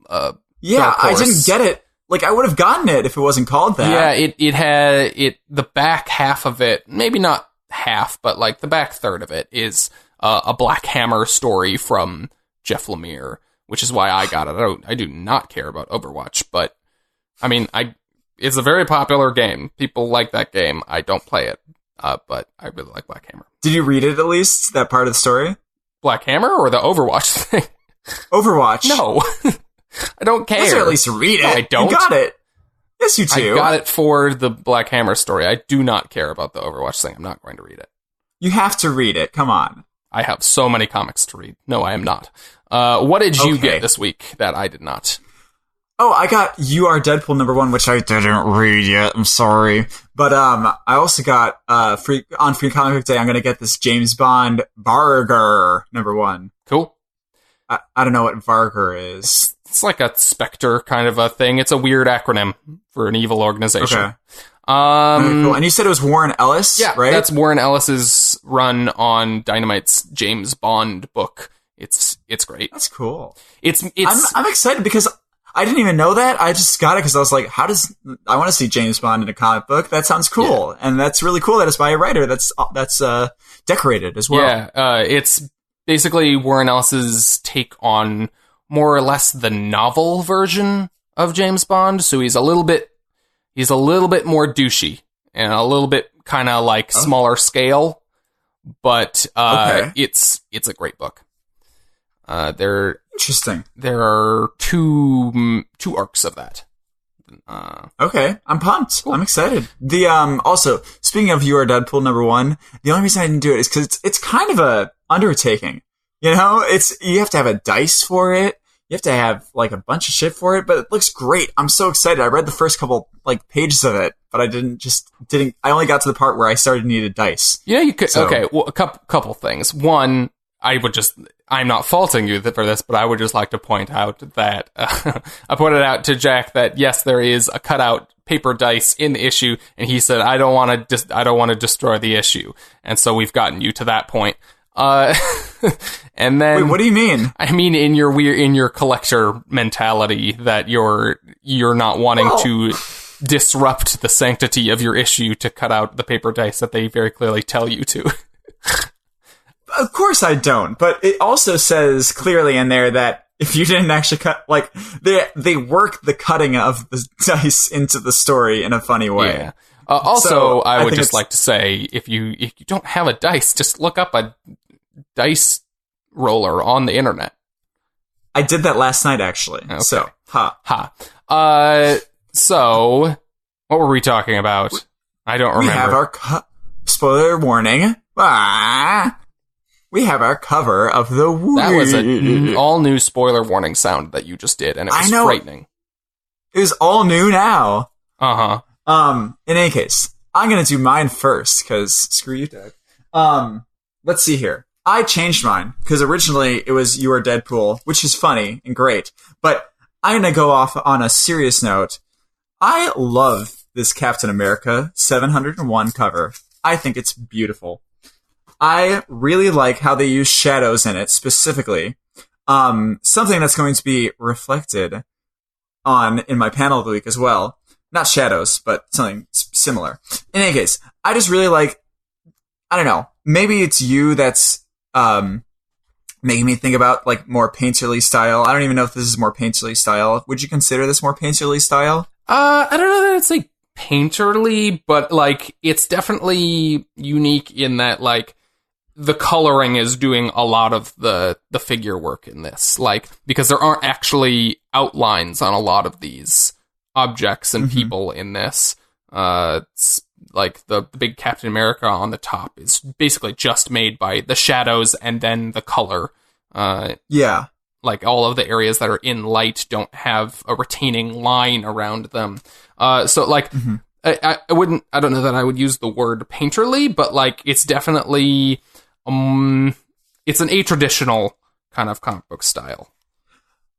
I didn't get it. Like, I would have gotten it if it wasn't called that. Yeah, it had the back half of it, maybe not half, but like the back third of it is a Black Hammer story from Jeff Lemire, which is why I got it. I do not care about Overwatch, but I mean, it's a very popular game. People like that game. I don't play it, but I really like Black Hammer. Did you read it at least, that part of the story? Black Hammer or the Overwatch thing? Overwatch. No. I don't care. Let's at least read it. No, I don't. You got it. Yes, you do. I got it for the Black Hammer story. I do not care about the Overwatch thing. I'm not going to read it. You have to read it. Come on. I have so many comics to read. No, I am not. What did you get this week that I did not? Oh, I got You Are Deadpool number 1, which I didn't read yet. I'm sorry. But I also got on Free Comic Book Day, I'm going to get this James Bond Vargur number 1. Cool. I don't know what Vargur is. It's like a Spectre kind of a thing. It's a weird acronym for an evil organization. Okay. Cool. And you said it was Warren Ellis, right? That's Warren Ellis's run on Dynamite's James Bond book. It's great. That's cool. I'm excited because I didn't even know that. I just got it because I was like, I want to see James Bond in a comic book. That sounds cool. Yeah. And that's really cool that it's by a writer that's decorated as well. Yeah. It's basically Warren Ellis's take on more or less the novel version of James Bond. So he's a little bit more douchey and a little bit kind of like smaller scale, but it's a great book. Interesting. There are two arcs of that. Okay, I'm pumped. Cool. I'm excited. The also, speaking of You Are Deadpool #1, the only reason I didn't do it is because it's kind of a undertaking. You know, you have to have a dice for it. You have to have like a bunch of shit for it, but it looks great. I'm so excited. I read the first couple like pages of it, but I didn't. I only got to the part where I started to need a dice. You know, you could. So, okay, well, a couple things. One, I'm not faulting you for this, but I would just like to point out that I pointed out to Jack that yes, there is a cutout paper dice in the issue, and he said, "I don't want to destroy the issue," and so we've gotten you to that point. And then, wait, what do you mean? I mean, in your collector mentality, that you're not wanting to disrupt the sanctity of your issue to cut out the paper dice that they very clearly tell you to. Of course I don't, but it also says clearly in there that if you didn't actually cut, like, they work the cutting of the dice into the story in a funny way. Yeah. Also, I would just like to say, if you don't have a dice, just look up a dice roller on the internet. I did that last night, actually. Okay. So, so, what were we talking about? I don't remember. We have our spoiler warning. We have our cover of the week. That was an all-new spoiler warning sound that you just did, and it was frightening. It was all new now. Uh-huh. In any case, I'm gonna do mine first, because screw you, Doug. Let's see here. I changed mine, because originally it was You Are Deadpool, which is funny and great, but I'm gonna go off on a serious note. I love this Captain America 701 cover. I think it's beautiful. I really like how they use shadows in it, specifically. Something that's going to be reflected in my panel of the week as well. Not shadows, but something similar. In any case, I just really like, I don't know, maybe it's you that's making me think about like more painterly style. I don't even know if this is more painterly style. Would you consider this more painterly style? I don't know that it's like painterly, but like it's definitely unique in that like the coloring is doing a lot of the figure work in this, like, because there aren't actually outlines on a lot of these objects and people in this. It's like the big Captain America on the top is basically just made by the shadows and then the color. Yeah. Like all of the areas that are in light don't have a retaining line around them. So like, I don't know that I would use the word painterly, but like it's definitely, it's an atraditional kind of comic book style.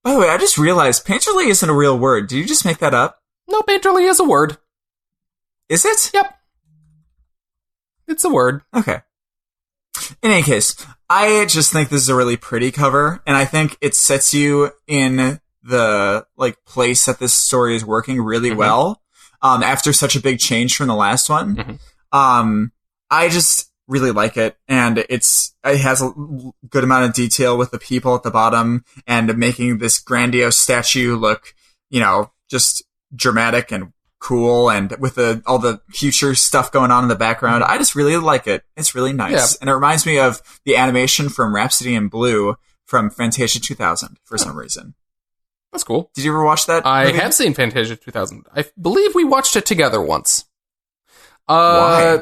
By the way, I just realized painterly isn't a real word. Did you just make that up? No, painterly is a word. Is it? Yep. It's a word. Okay. In any case, I just think this is a really pretty cover, and I think it sets you in the like place that this story is working really well. After such a big change from the last one. I just really like it, and it has a good amount of detail with the people at the bottom and making this grandiose statue look, you know, just dramatic and cool, and with all the future stuff going on in the background. I just really like it. It's really nice. And it reminds me of the animation from Rhapsody in Blue from Fantasia 2000 for some reason. That's cool. Did you ever watch that I movie? have seen Fantasia 2000. I believe we watched it together once. Why?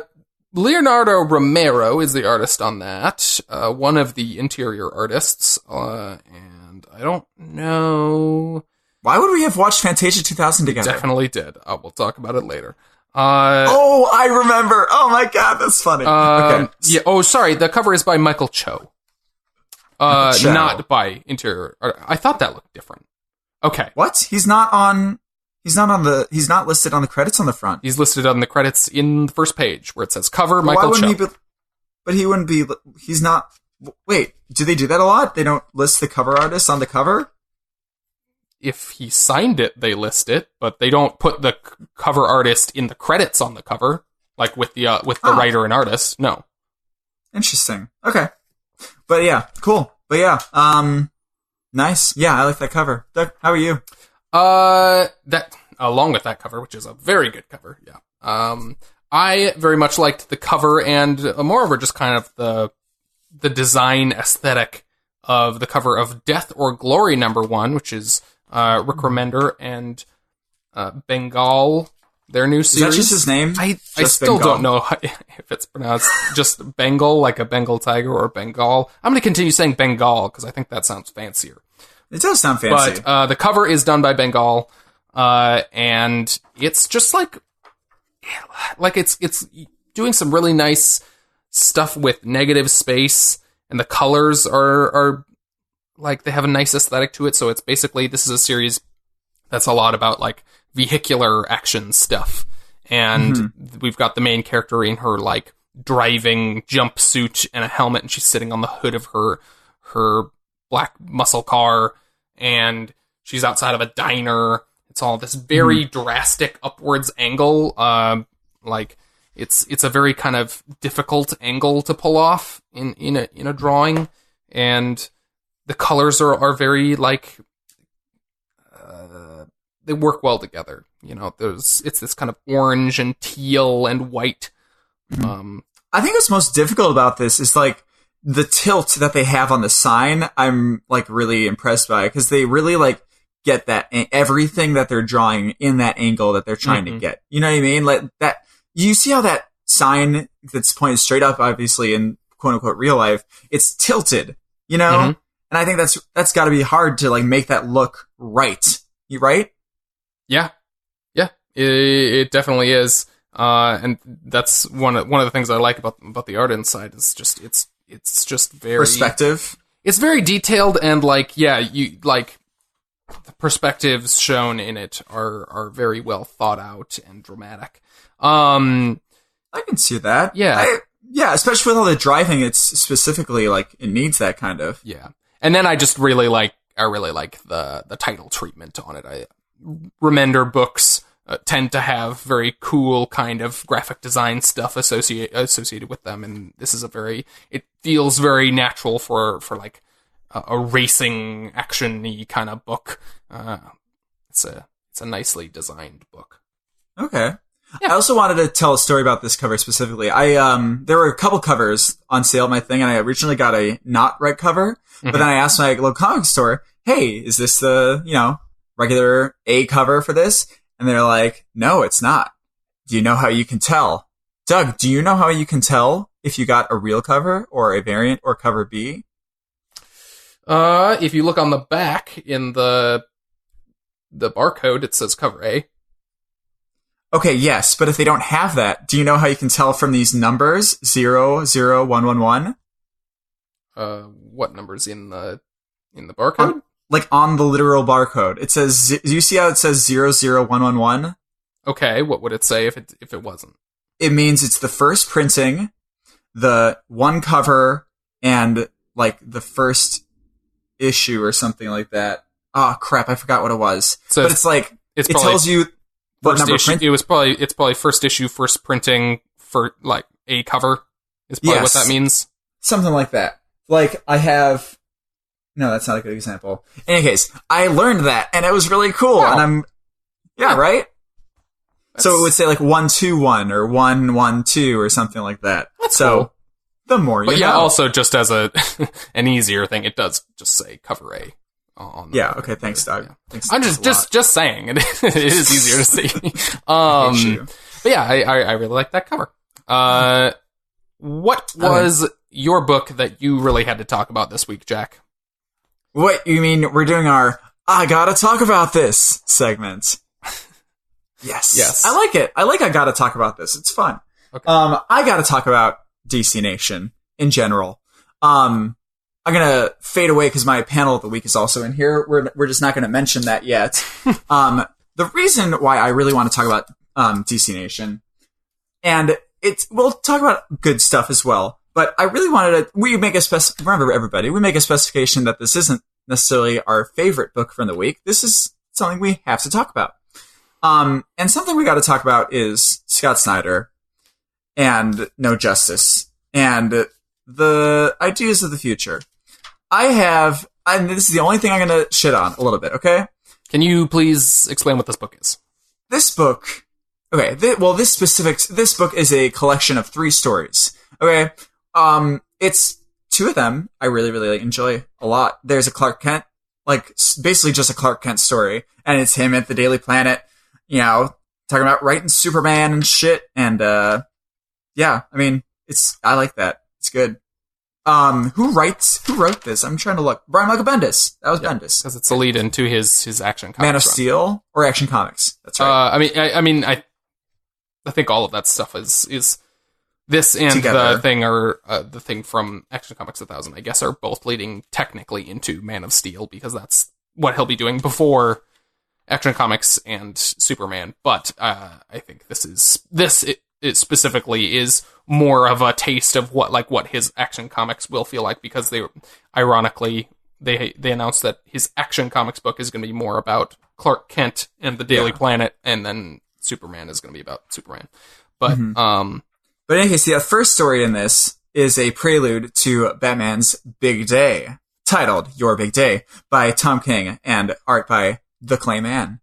Leonardo Romero is the artist on that. One of the interior artists. And I don't know. Why would we have watched Fantasia 2000 together? Definitely did. We'll talk about it later. I remember. Oh my god, that's funny. Okay. Yeah. Oh, sorry. The cover is by Michael Cho. Cho. Not by interior. I thought that looked different. Okay. What? He's not listed on the credits on the front. He's listed on the credits in the first page where it says cover Michael Cho. He's not. Wait, do they do that a lot? They don't list the cover artist on the cover? If he signed it, they list it, but they don't put the cover artist in the credits on the cover, like with the writer and artist. No. Interesting. Okay. But yeah, cool. But yeah, nice. Yeah, I like that cover. Doug, how are you? That along with that cover, which is a very good cover. Yeah. I very much liked the cover and moreover just kind of the design aesthetic of the cover of Death or Glory #1, which is Rick Remender and Bengal, their new series. Is that just his name? I still don't know if it's pronounced just Bengal, like a Bengal tiger, or Bengal. I'm going to continue saying Bengal because I think that sounds fancier. It does sound fancy. But the cover is done by Bengal, and it's just like it's doing some really nice stuff with negative space, and the colors are like they have a nice aesthetic to it. So it's basically, this is a series that's a lot about like vehicular action stuff, and we've got the main character in her like driving jumpsuit and a helmet, and she's sitting on the hood of her black muscle car, and she's outside of a diner. It's all this very drastic upwards angle. Like it's a very kind of difficult angle to pull off in a drawing, and the colors are very like they work well together. You know, it's this kind of orange and teal and white. I think what's most difficult about this is like the tilt that they have on the sign. I'm like really impressed by, because they really like get that everything that they're drawing in that angle that they're trying to get. You know what I mean? Like that. You see how that sign that's pointed straight up, obviously in quote unquote real life, it's tilted. You know, and I think that's got to be hard to like make that look right. You right? Yeah, it definitely is. And that's one of the things I like about the art inside is just it's just very perspective. It's very detailed, and like you like the perspectives shown in it are very well thought out and dramatic. I can see that. Yeah, especially with all the driving. It's specifically like it needs that kind of. Yeah, and then I really like the title treatment on it. Remender books tend to have very cool kind of graphic design stuff associated with them, and this is it feels very natural for like a racing action-y kind of book. It's a nicely designed book. Okay. Yeah. I also wanted to tell a story about this cover specifically. There were a couple covers on sale at my thing, and I originally got a not red cover, but then I asked my local comic store, hey, is this the, regular A cover for this? And they're like, no, it's not. Do you know how you can tell? Doug, do you know how you can tell if you got a real cover or a variant or cover B? If you look on the back in the barcode, it says cover A. Okay, yes, but if they don't have that, do you know how you can tell from these numbers? 00111? What numbers in the barcode? Like on the literal barcode. It says, do you see how it says 00111? Okay, what would it say if it wasn't? It means it's the first printing, the one cover, and like the first issue or something like that. Oh crap, I forgot what it was. So but it's like it tells you what number issue. It's probably first issue, first printing for like a cover is probably what that means. Something like that. Like I have. No, that's not a good example. In any case, I learned that, and it was really cool. Wow. And right? So it would say like 121 or 112 or something like that. That's so cool. The more you know. But yeah, also just as an easier thing, it does just say cover A. Okay, thanks, Doug. Yeah. Thanks, I'm just saying it is easier to see. But yeah, I really like that cover. What was your book that you really had to talk about this week, Jack? What, you mean we're doing our I gotta talk about this segment? Yes. I like it. I gotta talk about this. It's fun. Okay. I gotta talk about DC Nation in general. I'm gonna fade away because my panel of the week is also in here. We're just not gonna mention that yet. The reason why I really want to talk about DC Nation, and we'll talk about good stuff as well. But I really wanted to, remember everybody, we make a specification that this isn't necessarily our favorite book from the week. This is something we have to talk about. And something we got to talk about is Scott Snyder and No Justice and the ideas of the future. And this is the only thing I'm going to shit on a little bit, okay? Can you please explain what this book is? This book, okay, this book is a collection of 3 stories, okay? It's two of them I really, really enjoy a lot. There's a Clark Kent, like basically just a Clark Kent story, and it's him at the Daily Planet, you know, talking about writing Superman and shit. And yeah, I mean, I like that. It's good. Who wrote this? I'm trying to look. Brian Michael Bendis. That was Bendis. Because it's a lead into his Action Comics. Man of Steel or Action Comics. That's right. I think all of that stuff is this and Together. the thing are the thing from Action Comics 1000. I guess are both leading technically into Man of Steel because that's what he'll be doing before Action Comics and Superman. But I think it specifically is more of a taste of what his Action Comics will feel like, because they announced that his Action Comics book is going to be more about Clark Kent and the Daily Planet, and then Superman is going to be about Superman. But But in any case, the first story in this is a prelude to Batman's Big Day, titled Your Big Day, by Tom King and art by The Clayman.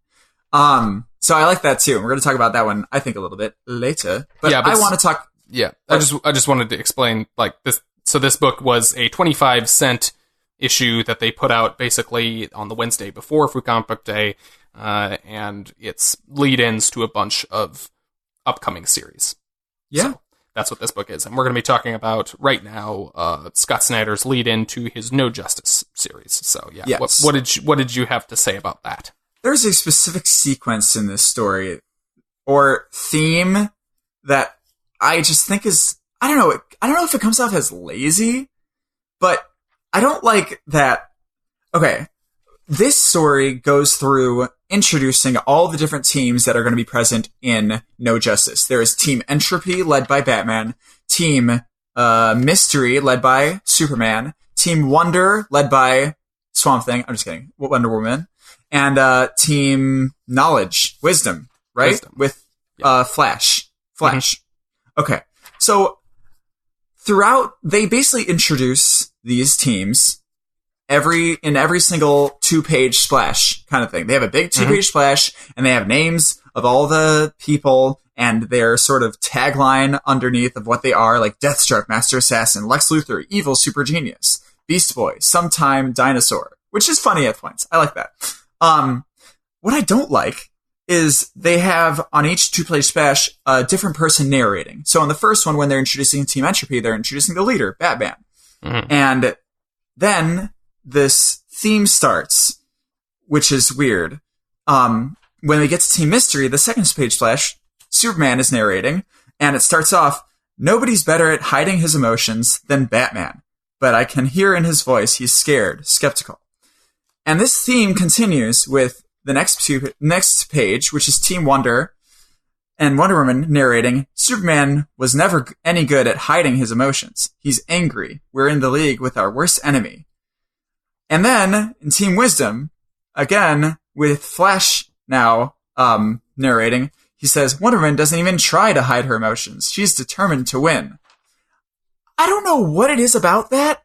So I like that too. We're going to talk about that one, I think, a little bit later. But I want to talk. Yeah, I just wanted to explain like this. So this book was a 25-cent issue that they put out basically on the Wednesday before Free Comic Book Day, and it's lead-ins to a bunch of upcoming series. Yeah. So that's what this book is. And we're going to be talking about right now Scott Snyder's lead-in to his No Justice series. So yeah, yes. What did you have to say about that? There's a specific sequence in this story or theme that I just think is, I don't know if it comes off as lazy, but I don't like that. Okay. This story goes through introducing all the different teams that are going to be present in No Justice. There is Team Entropy, led by Batman, Team Mystery, led by Superman, Team Wonder, led by Swamp Thing, I'm just kidding, Wonder Woman, and Team Knowledge, Wisdom, right? Wisdom. With Flash. Mm-hmm. Okay. So throughout, they basically introduce these teams in every single 2-page splash kind of thing. They have a big 2-page splash, and they have names of all the people and their sort of tagline underneath of what they are, like Deathstroke, Master Assassin, Lex Luthor, Evil Super Genius, Beast Boy, Sometime Dinosaur, which is funny at points. I like that. What I don't like is they have on each 2-page splash a different person narrating. So on the first one, when they're introducing Team Entropy, they're introducing the leader, Batman. Mm-hmm. And then this theme starts, which is weird. When we get to Team Mystery, the second page splash, Superman is narrating, and it starts off, nobody's better at hiding his emotions than Batman, but I can hear in his voice he's scared, skeptical. And this theme continues with the next page, which is Team Wonder, and Wonder Woman narrating, Superman was never any good at hiding his emotions. He's angry. We're in the league with our worst enemy. And then, in Team Wisdom, again, with Flash now narrating, he says, Wonder Woman doesn't even try to hide her emotions. She's determined to win. I don't know what it is about that,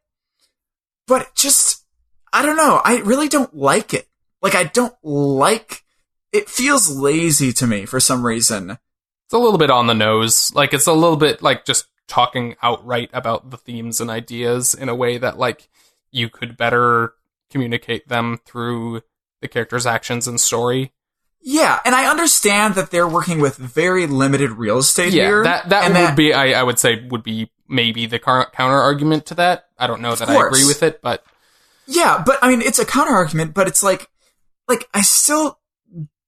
but just, I don't know. I really don't like it. Like, I don't like... It feels lazy to me for some reason. It's a little bit on the nose. Like, it's a little bit, like, just talking outright about the themes and ideas in a way that, like, you could better communicate them through the character's actions and story. Yeah, and I understand that they're working with very limited real estate here. I would say would be maybe the counter-argument to that. I don't know that I agree with it, but... Yeah, but, I mean, it's a counter-argument, but it's like, I still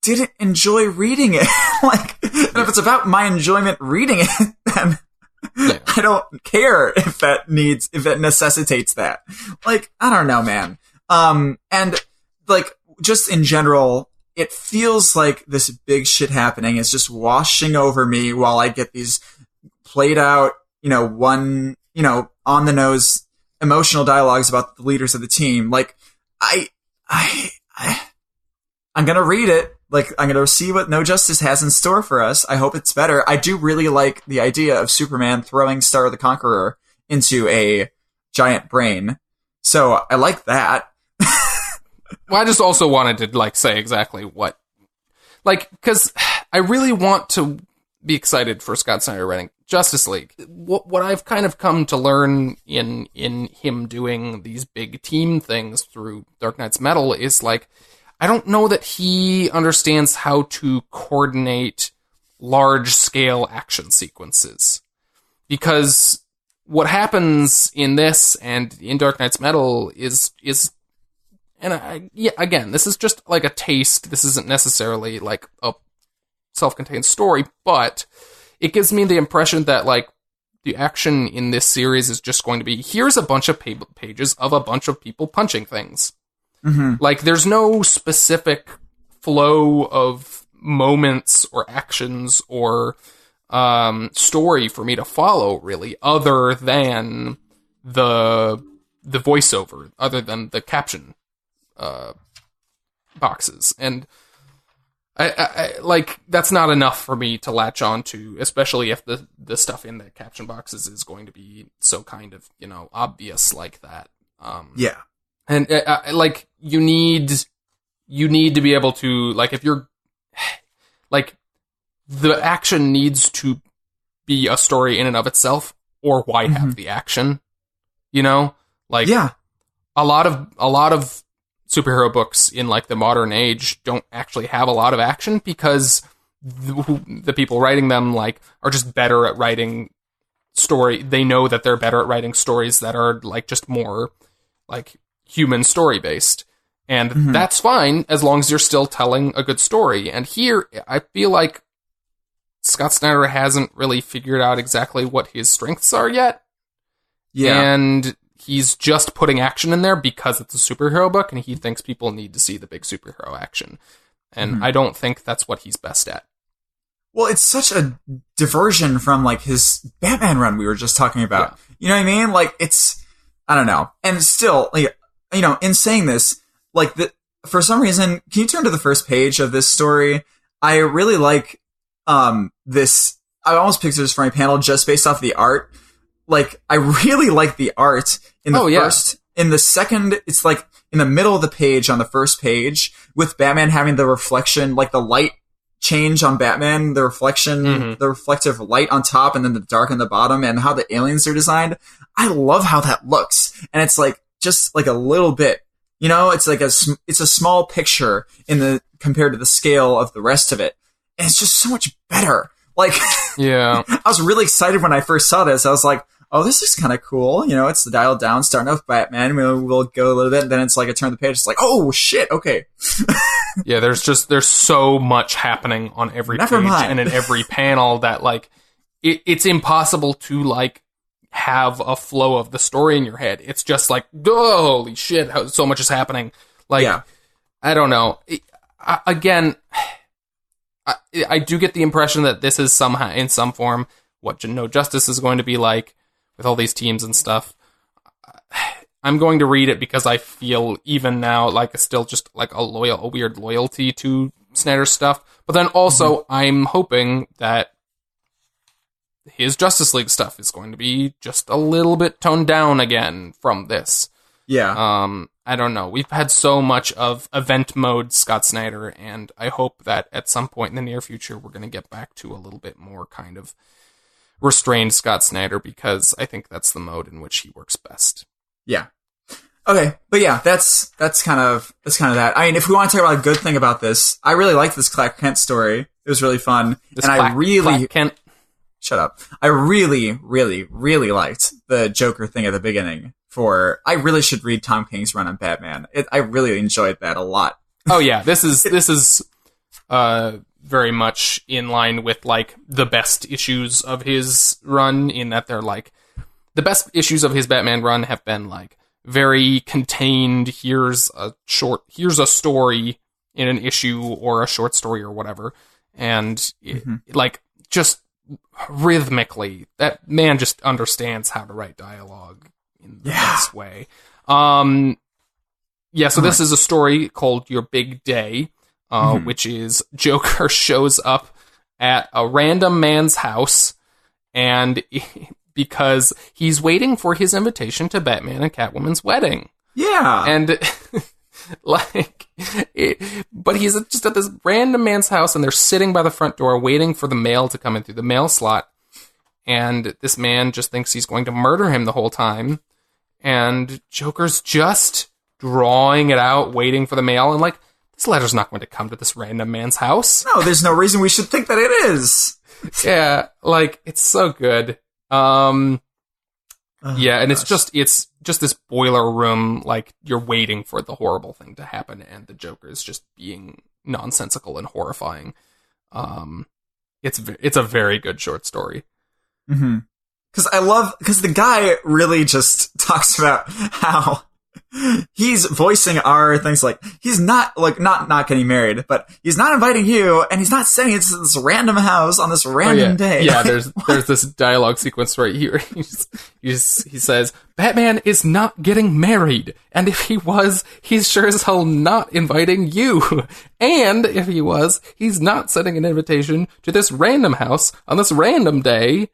didn't enjoy reading it. And if it's about my enjoyment reading it, then I don't care if it necessitates that. Like, I don't know, man. And, like, just in general, it feels like this big shit happening is just washing over me while I get these played out, on the nose emotional dialogues about the leaders of the team. Like, I'm gonna read it. Like, I'm gonna see what No Justice has in store for us. I hope it's better. I do really like the idea of Superman throwing Star the Conqueror into a giant brain. So I like that. Well, I just also wanted to, like, say exactly what... Like, because I really want to be excited for Scott Snyder writing Justice League. What I've kind of come to learn in him doing these big team things through Dark Knight's Metal is like, I don't know that he understands how to coordinate large-scale action sequences. Because what happens in this and in Dark Knight's Metal is and again, this is just like a taste. This isn't necessarily like a self-contained story, but it gives me the impression that like the action in this series is just going to be, here's a bunch of pages of a bunch of people punching things. Mm-hmm. Like there's no specific flow of moments or actions or story for me to follow really, other than the voiceover, other than the caption boxes. And I like, that's not enough for me to latch on to, especially if the stuff in the caption boxes is going to be so kind of, obvious like that. Yeah. And like, you need to be able to, like, if you're, like, the action needs to be a story in and of itself, or why have the action? Like, yeah. A lot of superhero books in like the modern age don't actually have a lot of action because the people writing them like are just better at writing story. They know that they're better at writing stories that are like just more like human story based. And that's fine as long as you're still telling a good story. And here I feel like Scott Snyder hasn't really figured out exactly what his strengths are yet. Yeah. And he's just putting action in there because it's a superhero book and he thinks people need to see the big superhero action. And I don't think that's what he's best at. Well, it's such a diversion from like his Batman run we were just talking about. Yeah. You know what I mean? Like it's, I don't know. And still, like, in saying this, like for some reason, can you turn to the first page of this story? I really like this. I almost picked this for my panel just based off the art. Like, I really like the art in the first. In the second, it's like in the middle of the page on the first page with Batman having the reflection, like the light change on Batman, the reflection, the reflective light on top and then the dark on the bottom, and how the aliens are designed. I love how that looks. And it's like, just like a little bit, it's like it's a small picture compared to the scale of the rest of it. And it's just so much better. Like, yeah, I was really excited when I first saw this. I was like, oh, this is kind of cool. It's the dialed down, starting off Batman. We'll go a little bit. And then it's like, I turn the page. It's like, oh shit. Okay. Yeah. There's so much happening on every page and in every panel that like, it's impossible to like have a flow of the story in your head. It's just like, holy shit, so much is happening. Like, yeah. I don't know. Again, I do get the impression that this is somehow, in some form, what No Justice is going to be like with all these teams and stuff. I'm going to read it because I feel even now like still just like a weird loyalty to Snyder's stuff. But then also I'm hoping that his Justice League stuff is going to be just a little bit toned down again from this. Yeah. I don't know. We've had so much of event mode Scott Snyder, and I hope that at some point in the near future we're going to get back to a little bit more kind of restrained Scott Snyder, because I think that's the mode in which he works best. Yeah. Okay, but yeah, that's kind of that. I mean, if we want to talk about a good thing about this, I really liked this Clark Kent story. It was really fun, Clark Kent. Shut up. I really, really, really liked the Joker thing at the beginning. I really should read Tom King's run on Batman. I really enjoyed that a lot. Oh yeah, this is very much in line with like the best issues of his run, in that they're like the best issues of his Batman run have been like very contained. Here's a story in an issue or a short story or whatever, and like just rhythmically, that man just understands how to write dialogue in the best way. So this is a story called Your Big Day, which is Joker shows up at a random man's house, and because he's waiting for his invitation to Batman and Catwoman's wedding. Yeah. And But he's just at this random man's house, and they're sitting by the front door waiting for the mail to come in through the mail slot. And this man just thinks he's going to murder him the whole time. And Joker's just drawing it out, waiting for the mail. And like, this letter's not going to come to this random man's house. No, there's no reason we should think that it is. Yeah, like, it's so good. And it's just this boiler room, like, you're waiting for the horrible thing to happen, and the Joker is just being nonsensical and horrifying. It's a very good short story. Mm-hmm. Because the guy really just talks about how he's voicing our things like, he's not getting married, but he's not inviting you, and he's not sending it to this random house on this random day. Yeah, there's this dialogue sequence right here. He says, Batman is not getting married, and if he was, he's sure as hell not inviting you. And if he was, he's not sending an invitation to this random house on this random day.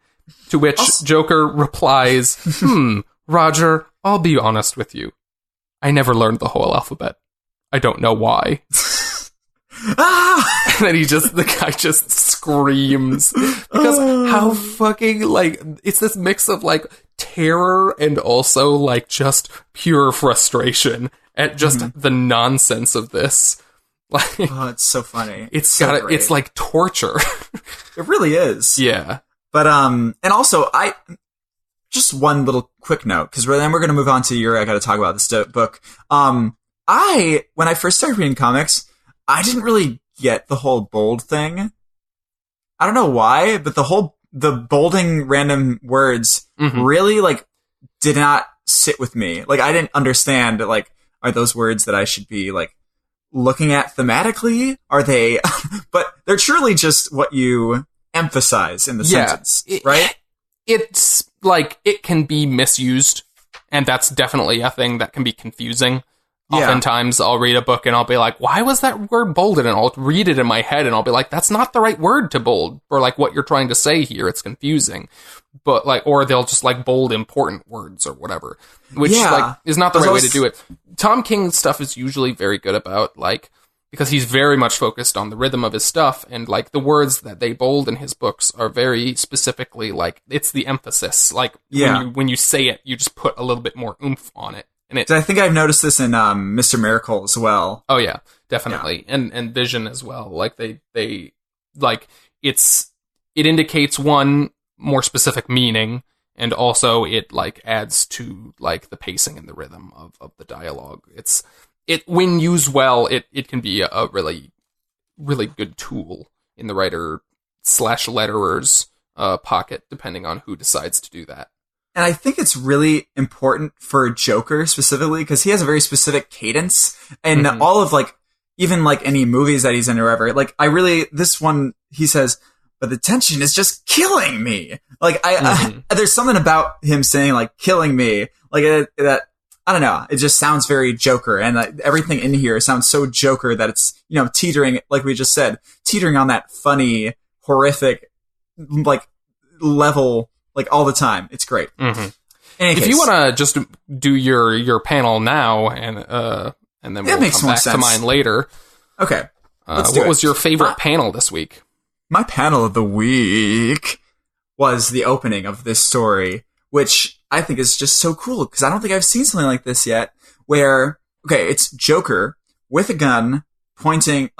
To which Joker replies, Roger, I'll be honest with you. I never learned the whole alphabet. I don't know why. And then the guy just screams. Because how fucking, like, it's this mix of, like, terror and also, like, just pure frustration at just the nonsense of this. Like, it's so funny. It's like torture. It really is. Yeah. But, and also, just one little quick note, because then we're going to move on to I got to talk about this book. When I first started reading comics, I didn't really get the whole bold thing. I don't know why, but the bolding random words really, like, did not sit with me. Like, I didn't understand, like, are those words that I should be, like, looking at thematically? Are they, but they're truly just what you emphasize in the sentence, right? It's like, it can be misused, and that's definitely a thing that can be confusing. Oftentimes I'll read a book and I'll be like, why was that word bolded? And I'll read it in my head and I'll be like, that's not the right word to bold, or like what you're trying to say here. It's confusing. But like, or they'll just like bold important words or whatever, which like is not the right way to do it. Tom King's stuff is usually very good about, like, because he's very much focused on the rhythm of his stuff, and like the words that they bold in his books are very specifically, like, it's the emphasis. Like, when you say it, you just put a little bit more oomph on it. And I think I've noticed this in Mr. Miracle as well. Oh yeah, definitely. Yeah. And Vision as well. Like they like, it indicates one more specific meaning, and also it like adds to like the pacing and the rhythm of the dialogue. When used well, it can be a really, really good tool in the writer/letterer's pocket, depending on who decides to do that. And I think it's really important for Joker specifically, because he has a very specific cadence, and all of, like, even like any movies that he's in or whatever, like, this one, he says, but the tension is just killing me. Like, there's something about him saying, like, killing me, like, that, I don't know, it just sounds very Joker, and everything in here sounds so Joker that it's, teetering, like we just said, teetering on that funny, horrific, like, level, like, all the time. It's great. If you want to just do your panel now, and then we'll come back to mine later. Okay. What was your favorite panel this week? My panel of the week was the opening of this story, which I think is just so cool, because I don't think I've seen something like this yet, where, it's Joker with a gun pointing,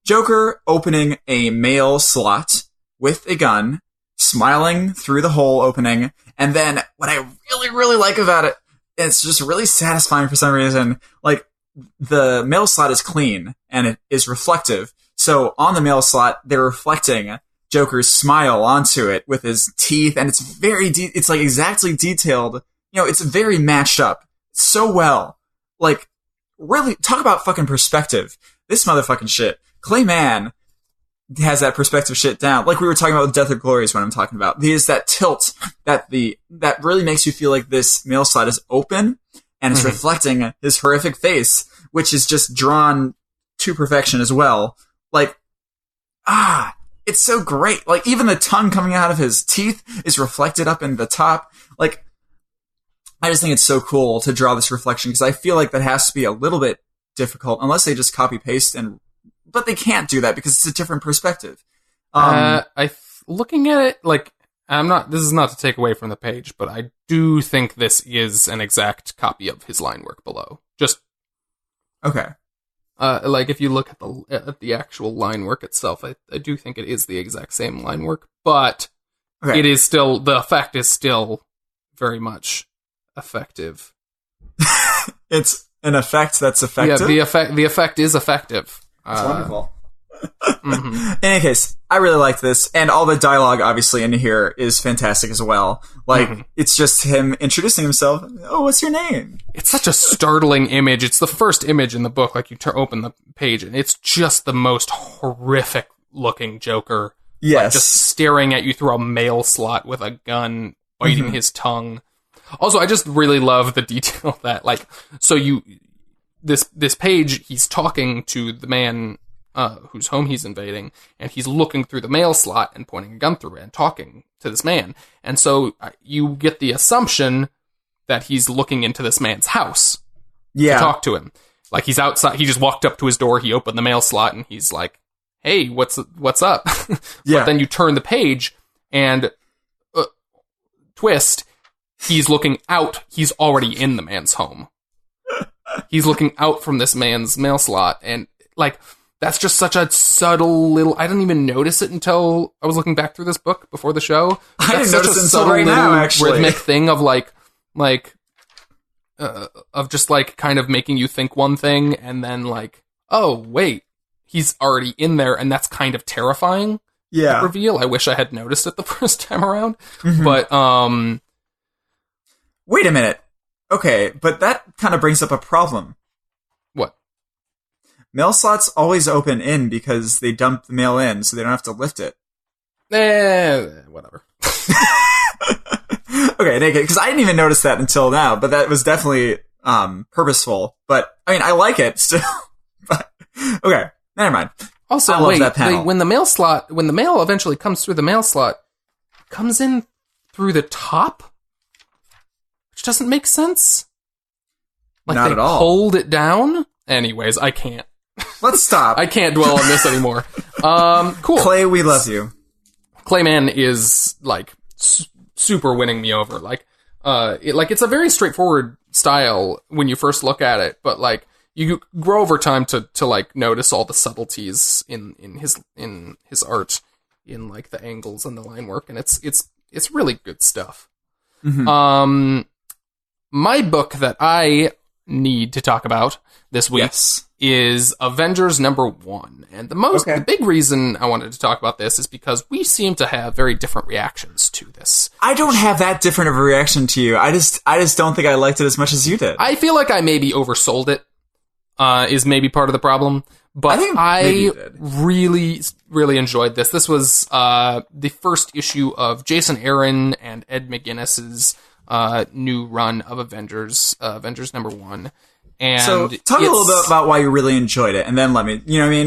Joker opening a mail slot with a gun, smiling through the hole opening, and then what I really, really like about it, and it's just really satisfying for some reason, like, the mail slot is clean, and it is reflective, so on the mail slot, they're reflecting Joker's smile onto it with his teeth, and it's very, it's like exactly detailed, it's very matched up so well, like, really, talk about fucking perspective, this motherfucking shit, Clayman has that perspective shit down. Like we were talking about with Death or Glory is what I'm talking about. There's that tilt that really makes you feel like this mail slot is open and it's reflecting his horrific face, which is just drawn to perfection as well. Like, it's so great. Like even the tongue coming out of his teeth is reflected up in the top. Like, I just think it's so cool to draw this reflection, because I feel like that has to be a little bit difficult unless they just copy paste, but they can't do that because it's a different perspective. Looking at it, like, this is not to take away from the page, but I do think this is an exact copy of his line work below. Just okay. Like, if you look at the actual line work itself, I do think it is the exact same line work, but it is still, the effect is still very much effective. It's an effect that's effective? Yeah, the effect is effective. That's wonderful. In any case, I really liked this, and all the dialogue, obviously, in here is fantastic as well. Like, it's just him introducing himself. Oh, what's your name? It's such a startling image. It's the first image in the book. Like, you open the page, and it's just the most horrific looking Joker. Yes. Like, just staring at you through a mail slot with a gun, biting his tongue. Also, I just really love the detail that, like, so this page, he's talking to the man whose home he's invading, and he's looking through the mail slot and pointing a gun through it and talking to this man. And so you get the assumption that he's looking into this man's house to talk to him. Like, he's outside, he just walked up to his door, he opened the mail slot, and he's like, hey, what's up? But then you turn the page, and twist, he's looking out, he's already in the man's home. He's looking out from this man's mail slot, and, like, that's just such a subtle little... I didn't even notice it until I was looking back through this book before the show. I didn't notice it until right now, actually. Rhythmic thing of, of just, like, kind of making you think one thing, and then, like, oh, wait, he's already in there, and that's kind of terrifying. Yeah. Reveal. I wish I had noticed it the first time around. But, wait a minute. Okay, but that kind of brings up a problem. What? Mail slots always open in because they dump the mail in, so they don't have to lift it. Whatever. Okay, because I didn't even notice that until now, but that was definitely purposeful. But, I mean, I like it still. But, okay, never mind. Also, I love that panel. when the mail eventually comes through the mail slot, it comes in through the top? Which doesn't make sense. Like, not they at all. Hold it down? Anyways, I can't. Let's stop. I can't dwell on this anymore. Cool. Clay, we love you. Clayman is, like, super winning me over. Like, it's a very straightforward style when you first look at it, but, like, you grow over time to like notice all the subtleties in his art, in, like, the angles and the line work, and it's really good stuff. My book that I need to talk about this week is Avengers #1. And the big reason I wanted to talk about this is because we seem to have very different reactions to this. I don't have that different of a reaction to you. I just don't think I liked it as much as you did. I feel like I maybe oversold it, is maybe part of the problem. But I really, really enjoyed this. This was the first issue of Jason Aaron and Ed McGuinness's new run of Avengers #1. And so talk a little bit about why you really enjoyed it, and then let me,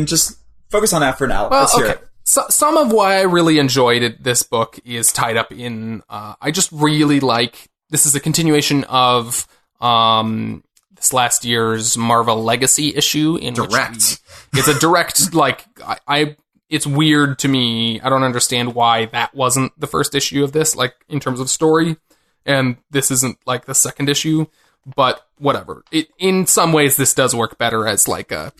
just focus on that for now. Well, let's hear it. So, some of why I really enjoyed it, this book is tied up in, I just really like, this is a continuation of this last year's Marvel Legacy issue. It's a direct, like, it's weird to me. I don't understand why that wasn't the first issue of this, like, in terms of story, and this isn't, like, the second issue. But whatever. In some ways, this does work better as, like, a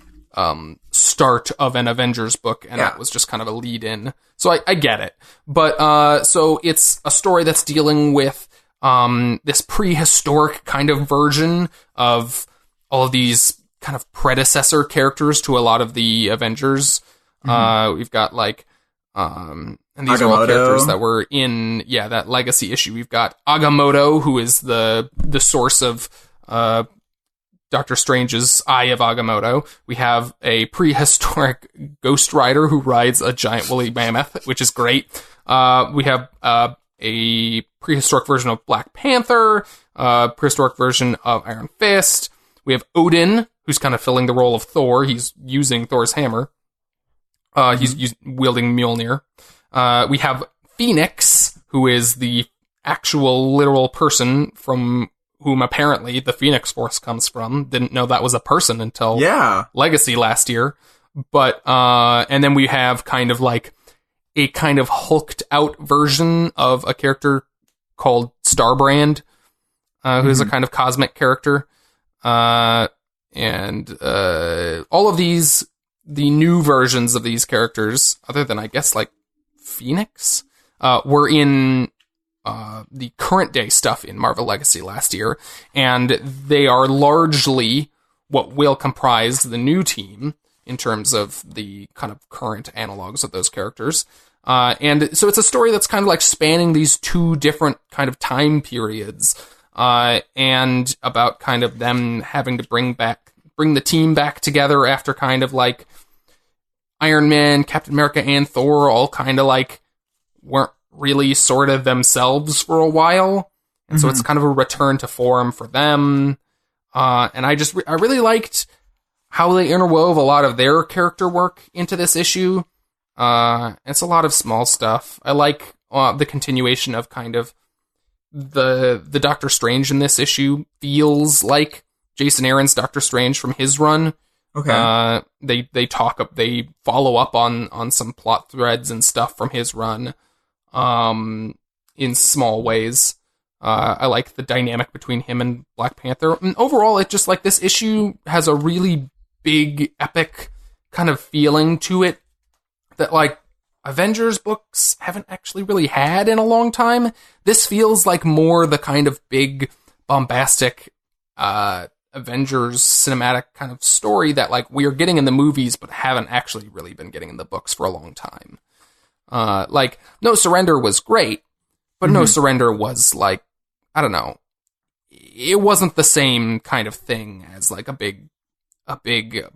start of an Avengers book, and that was just kind of a lead-in. So I get it. But so it's a story that's dealing with this prehistoric kind of version of all of these kind of predecessor characters to a lot of the Avengers. We've got, like, and these are all characters that were in, that Legacy issue. We've got Agamotto, who is the source of Doctor Strange's Eye of Agamotto. We have a prehistoric Ghost Rider who rides a giant woolly mammoth, which is great. We have a prehistoric version of Black Panther, prehistoric version of Iron Fist. We have Odin, who's kind of filling the role of Thor. He's using Thor's hammer. He's wielding Mjolnir. We have Phoenix, who is the actual literal person from whom apparently the Phoenix Force comes from. Didn't know that was a person until Legacy last year. But, and then we have kind of like a kind of hulked out version of a character called Starbrand, who's a kind of cosmic character. And all of these, the new versions of these characters, other than I guess like Phoenix, were in the current day stuff in Marvel Legacy last year, and they are largely what will comprise the new team in terms of the kind of current analogs of those characters. And so it's a story that's kind of like spanning these two different kind of time periods, and about kind of them having to bring the team back together after kind of like Iron Man, Captain America, and Thor all kind of like weren't really sort of themselves for a while. And so it's kind of a return to form for them. And I really liked how they interwove a lot of their character work into this issue. It's a lot of small stuff. I like the continuation of kind of the Doctor Strange in this issue feels like Jason Aaron's Doctor Strange from his run. Okay. They follow up on some plot threads and stuff from his run, in small ways. I like the dynamic between him and Black Panther. And overall, it just like this issue has a really big, epic kind of feeling to it that like Avengers books haven't actually really had in a long time. This feels like more the kind of big, bombastic, Avengers cinematic kind of story that like we are getting in the movies but haven't actually really been getting in the books for a long time. Like No Surrender was great, but No Surrender was like, I don't know, it wasn't the same kind of thing as like a big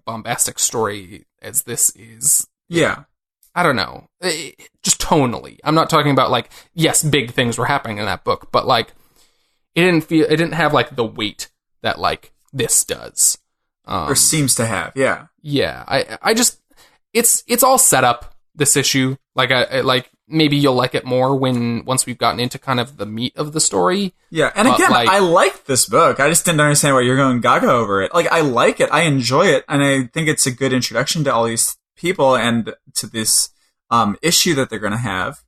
bombastic story as this is. Yeah. I don't know. Just tonally. I'm not talking about like, yes, big things were happening in that book, but like it didn't have like the weight that like this does. Or seems to have, yeah. Yeah. I just it's all set up, this issue. Like I maybe you'll like it more once we've gotten into kind of the meat of the story. Yeah, and again, like, I like this book. I just didn't understand why you're going gaga over it. Like, I like it, I enjoy it, and I think it's a good introduction to all these people and to this issue that they're going to have.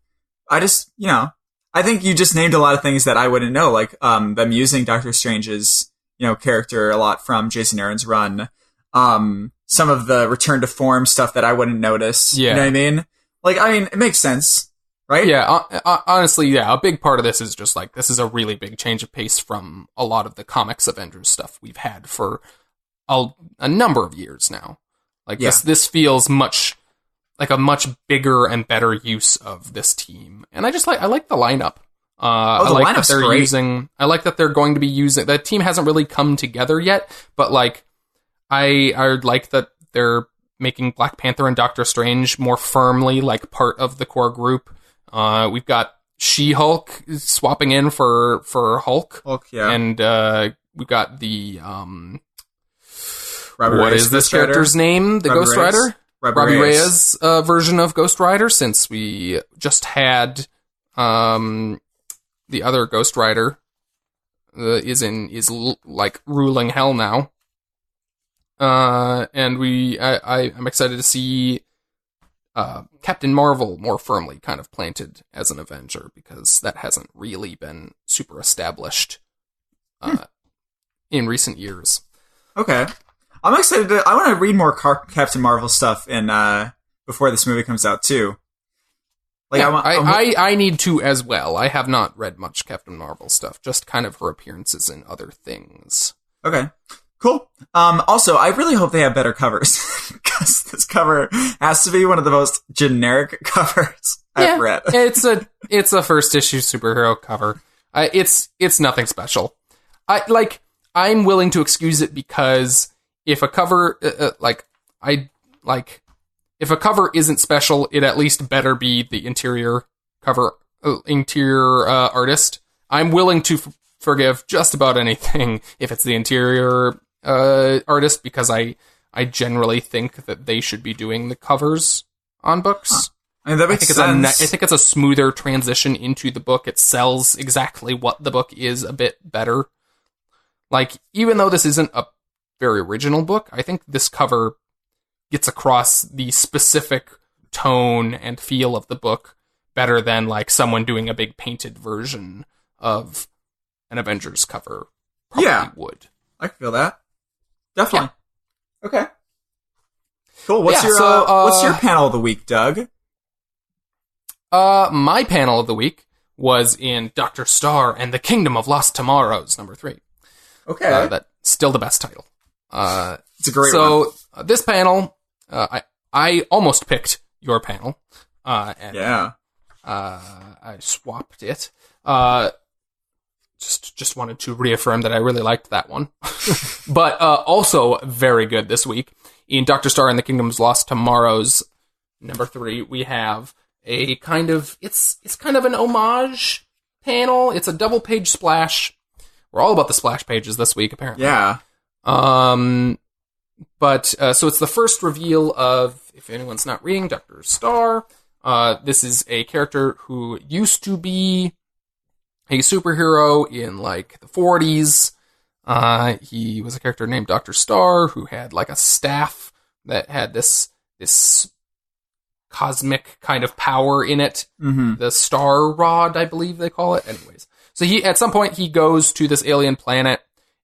I just, I think you just named a lot of things that I wouldn't know, like them using Doctor Strange's, character a lot from Jason Aaron's run. Some of the return to form stuff that I wouldn't notice. Yeah. You know what I mean? Like, it makes sense, right? Yeah, honestly, yeah, a big part of this is just, like, this is a really big change of pace from a lot of the comics Avengers stuff we've had for a number of years now. Like, this feels much like a much bigger and better use of this team. And I like the lineup. I like that they're great. I like that they're going to be using... That team hasn't really come together yet, but, like, I like that they're making Black Panther and Doctor Strange more firmly like part of the core group. We've got She-Hulk swapping in for Hulk. Yeah. And we've got the what is this character's name? The Ghost Rider? Robbie Reyes version of Ghost Rider, since we just had the other Ghost Rider is like ruling hell now. And I'm excited to see Captain Marvel more firmly kind of planted as an Avenger, because that hasn't really been super established in recent years. Okay. I'm excited I want to read more Captain Marvel stuff before this movie comes out too. Like, yeah, I need to as well. I have not read much Captain Marvel stuff, just kind of her appearances in other things. Okay. Cool. Also, I really hope they have better covers, because this cover has to be one of the most generic covers I've read. it's a first issue superhero cover. It's nothing special. I'm willing to excuse it, because if a cover if a cover isn't special, it at least better be the interior artist. I'm willing to forgive just about anything if it's the interior artist, because I generally think that they should be doing the covers on books. That makes sense. I think it's a smoother transition into the book. It sells exactly what the book is a bit better. like, even though this isn't a very original book, I think this cover gets across the specific tone and feel of the book better than, like, someone doing a big painted version of an Avengers cover probably would. I can feel that. Definitely. Yeah. Okay. Cool. What's your panel of the week, Doug? My panel of the week was in Dr. Star and the Kingdom of Lost Tomorrows, number 3. Okay. That's still the best title. It's a great one. So, this panel, I almost picked your panel. And, I swapped it. Just wanted to reaffirm that I really liked that one. But also very good this week. In Dr. Star and the Kingdom of Lost Tomorrows, number 3, we have a kind of, it's kind of an homage panel. It's a double page splash. We're all about the splash pages this week, apparently. Yeah. But so it's the first reveal of, if anyone's not reading, Dr. Star. This is a character who used to be a superhero in, like, the 40s. He was a character named Dr. Star who had, like, a staff that had this cosmic kind of power in it. Mm-hmm. The Star Rod, I believe they call it. Anyways. So at some point he goes to this alien planet,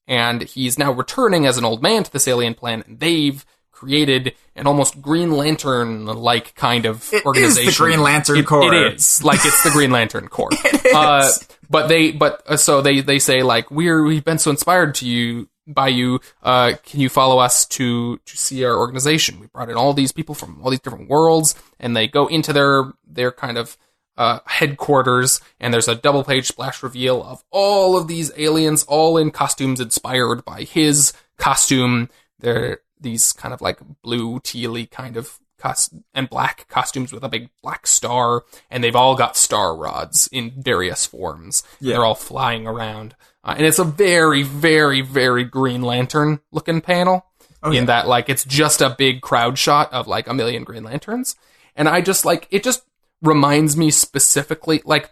and he's now returning as an old man to this alien planet, and they've created an almost Green Lantern-like kind of organization. It is the Green Lantern Corps. It is. Like, it's the Green Lantern Corps. It is. So they say, like, we've been so inspired by you, can you follow us to see our organization? We brought in all these people from all these different worlds, and they go into their kind of headquarters, and there's a double page splash reveal of all of these aliens, all in costumes inspired by his costume. They're these kind of like blue, tealy kind of and black costumes with a big black star, and they've all got star rods in various forms. Yeah. They're all flying around. And it's a very, very, very Green Lantern looking panel. In that, like, it's just a big crowd shot of, like, a million Green Lanterns. And I just, like, it just reminds me specifically, like,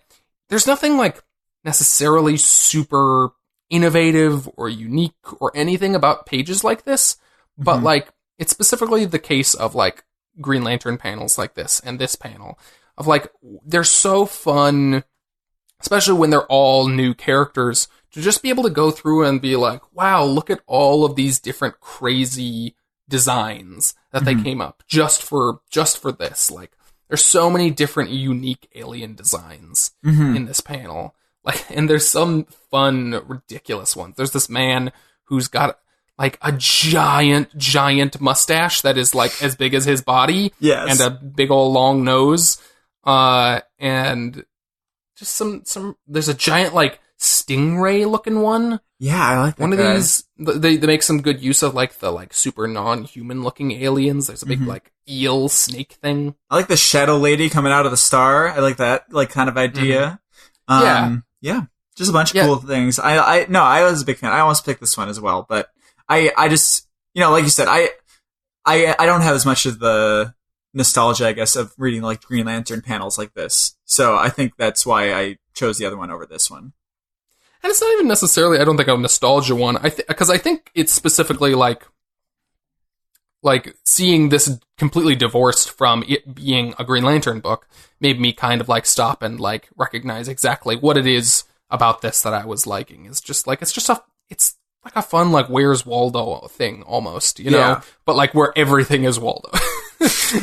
there's nothing, like, necessarily super innovative or unique or anything about pages like this, but, like, it's specifically the case of, like, Green Lantern panels like this and this panel of, like, they're so fun, especially when they're all new characters, to just be able to go through and be like, wow, look at all of these different crazy designs that they came up just for this. Like, there's so many different unique alien designs in this panel. Like, and there's some fun, ridiculous ones. There's this man who's got, like, a giant mustache that is, like, as big as his body. Yes. And a big old long nose. And just some there's a giant, like, stingray looking one. Yeah, I like that. One of these, they make some good use of, like, the, like, super non-human looking aliens. There's a big, like, eel snake thing. I like the shadow lady coming out of the star. I like that, like, kind of idea. Yeah. Just a bunch of cool things. I was a big fan. I almost picked this one as well, but I just, you know, like you said, I don't have as much of the nostalgia, I guess, of reading, like, Green Lantern panels like this. So I think that's why I chose the other one over this one. And it's not even necessarily, I don't think, a nostalgia one. Because I think it's specifically, like seeing this completely divorced from it being a Green Lantern book made me kind of, like, stop and, like, recognize exactly what it is about this that I was liking. It's just like, it's like a fun, like, Where's Waldo thing almost, you know? Yeah. But, like, where everything is Waldo.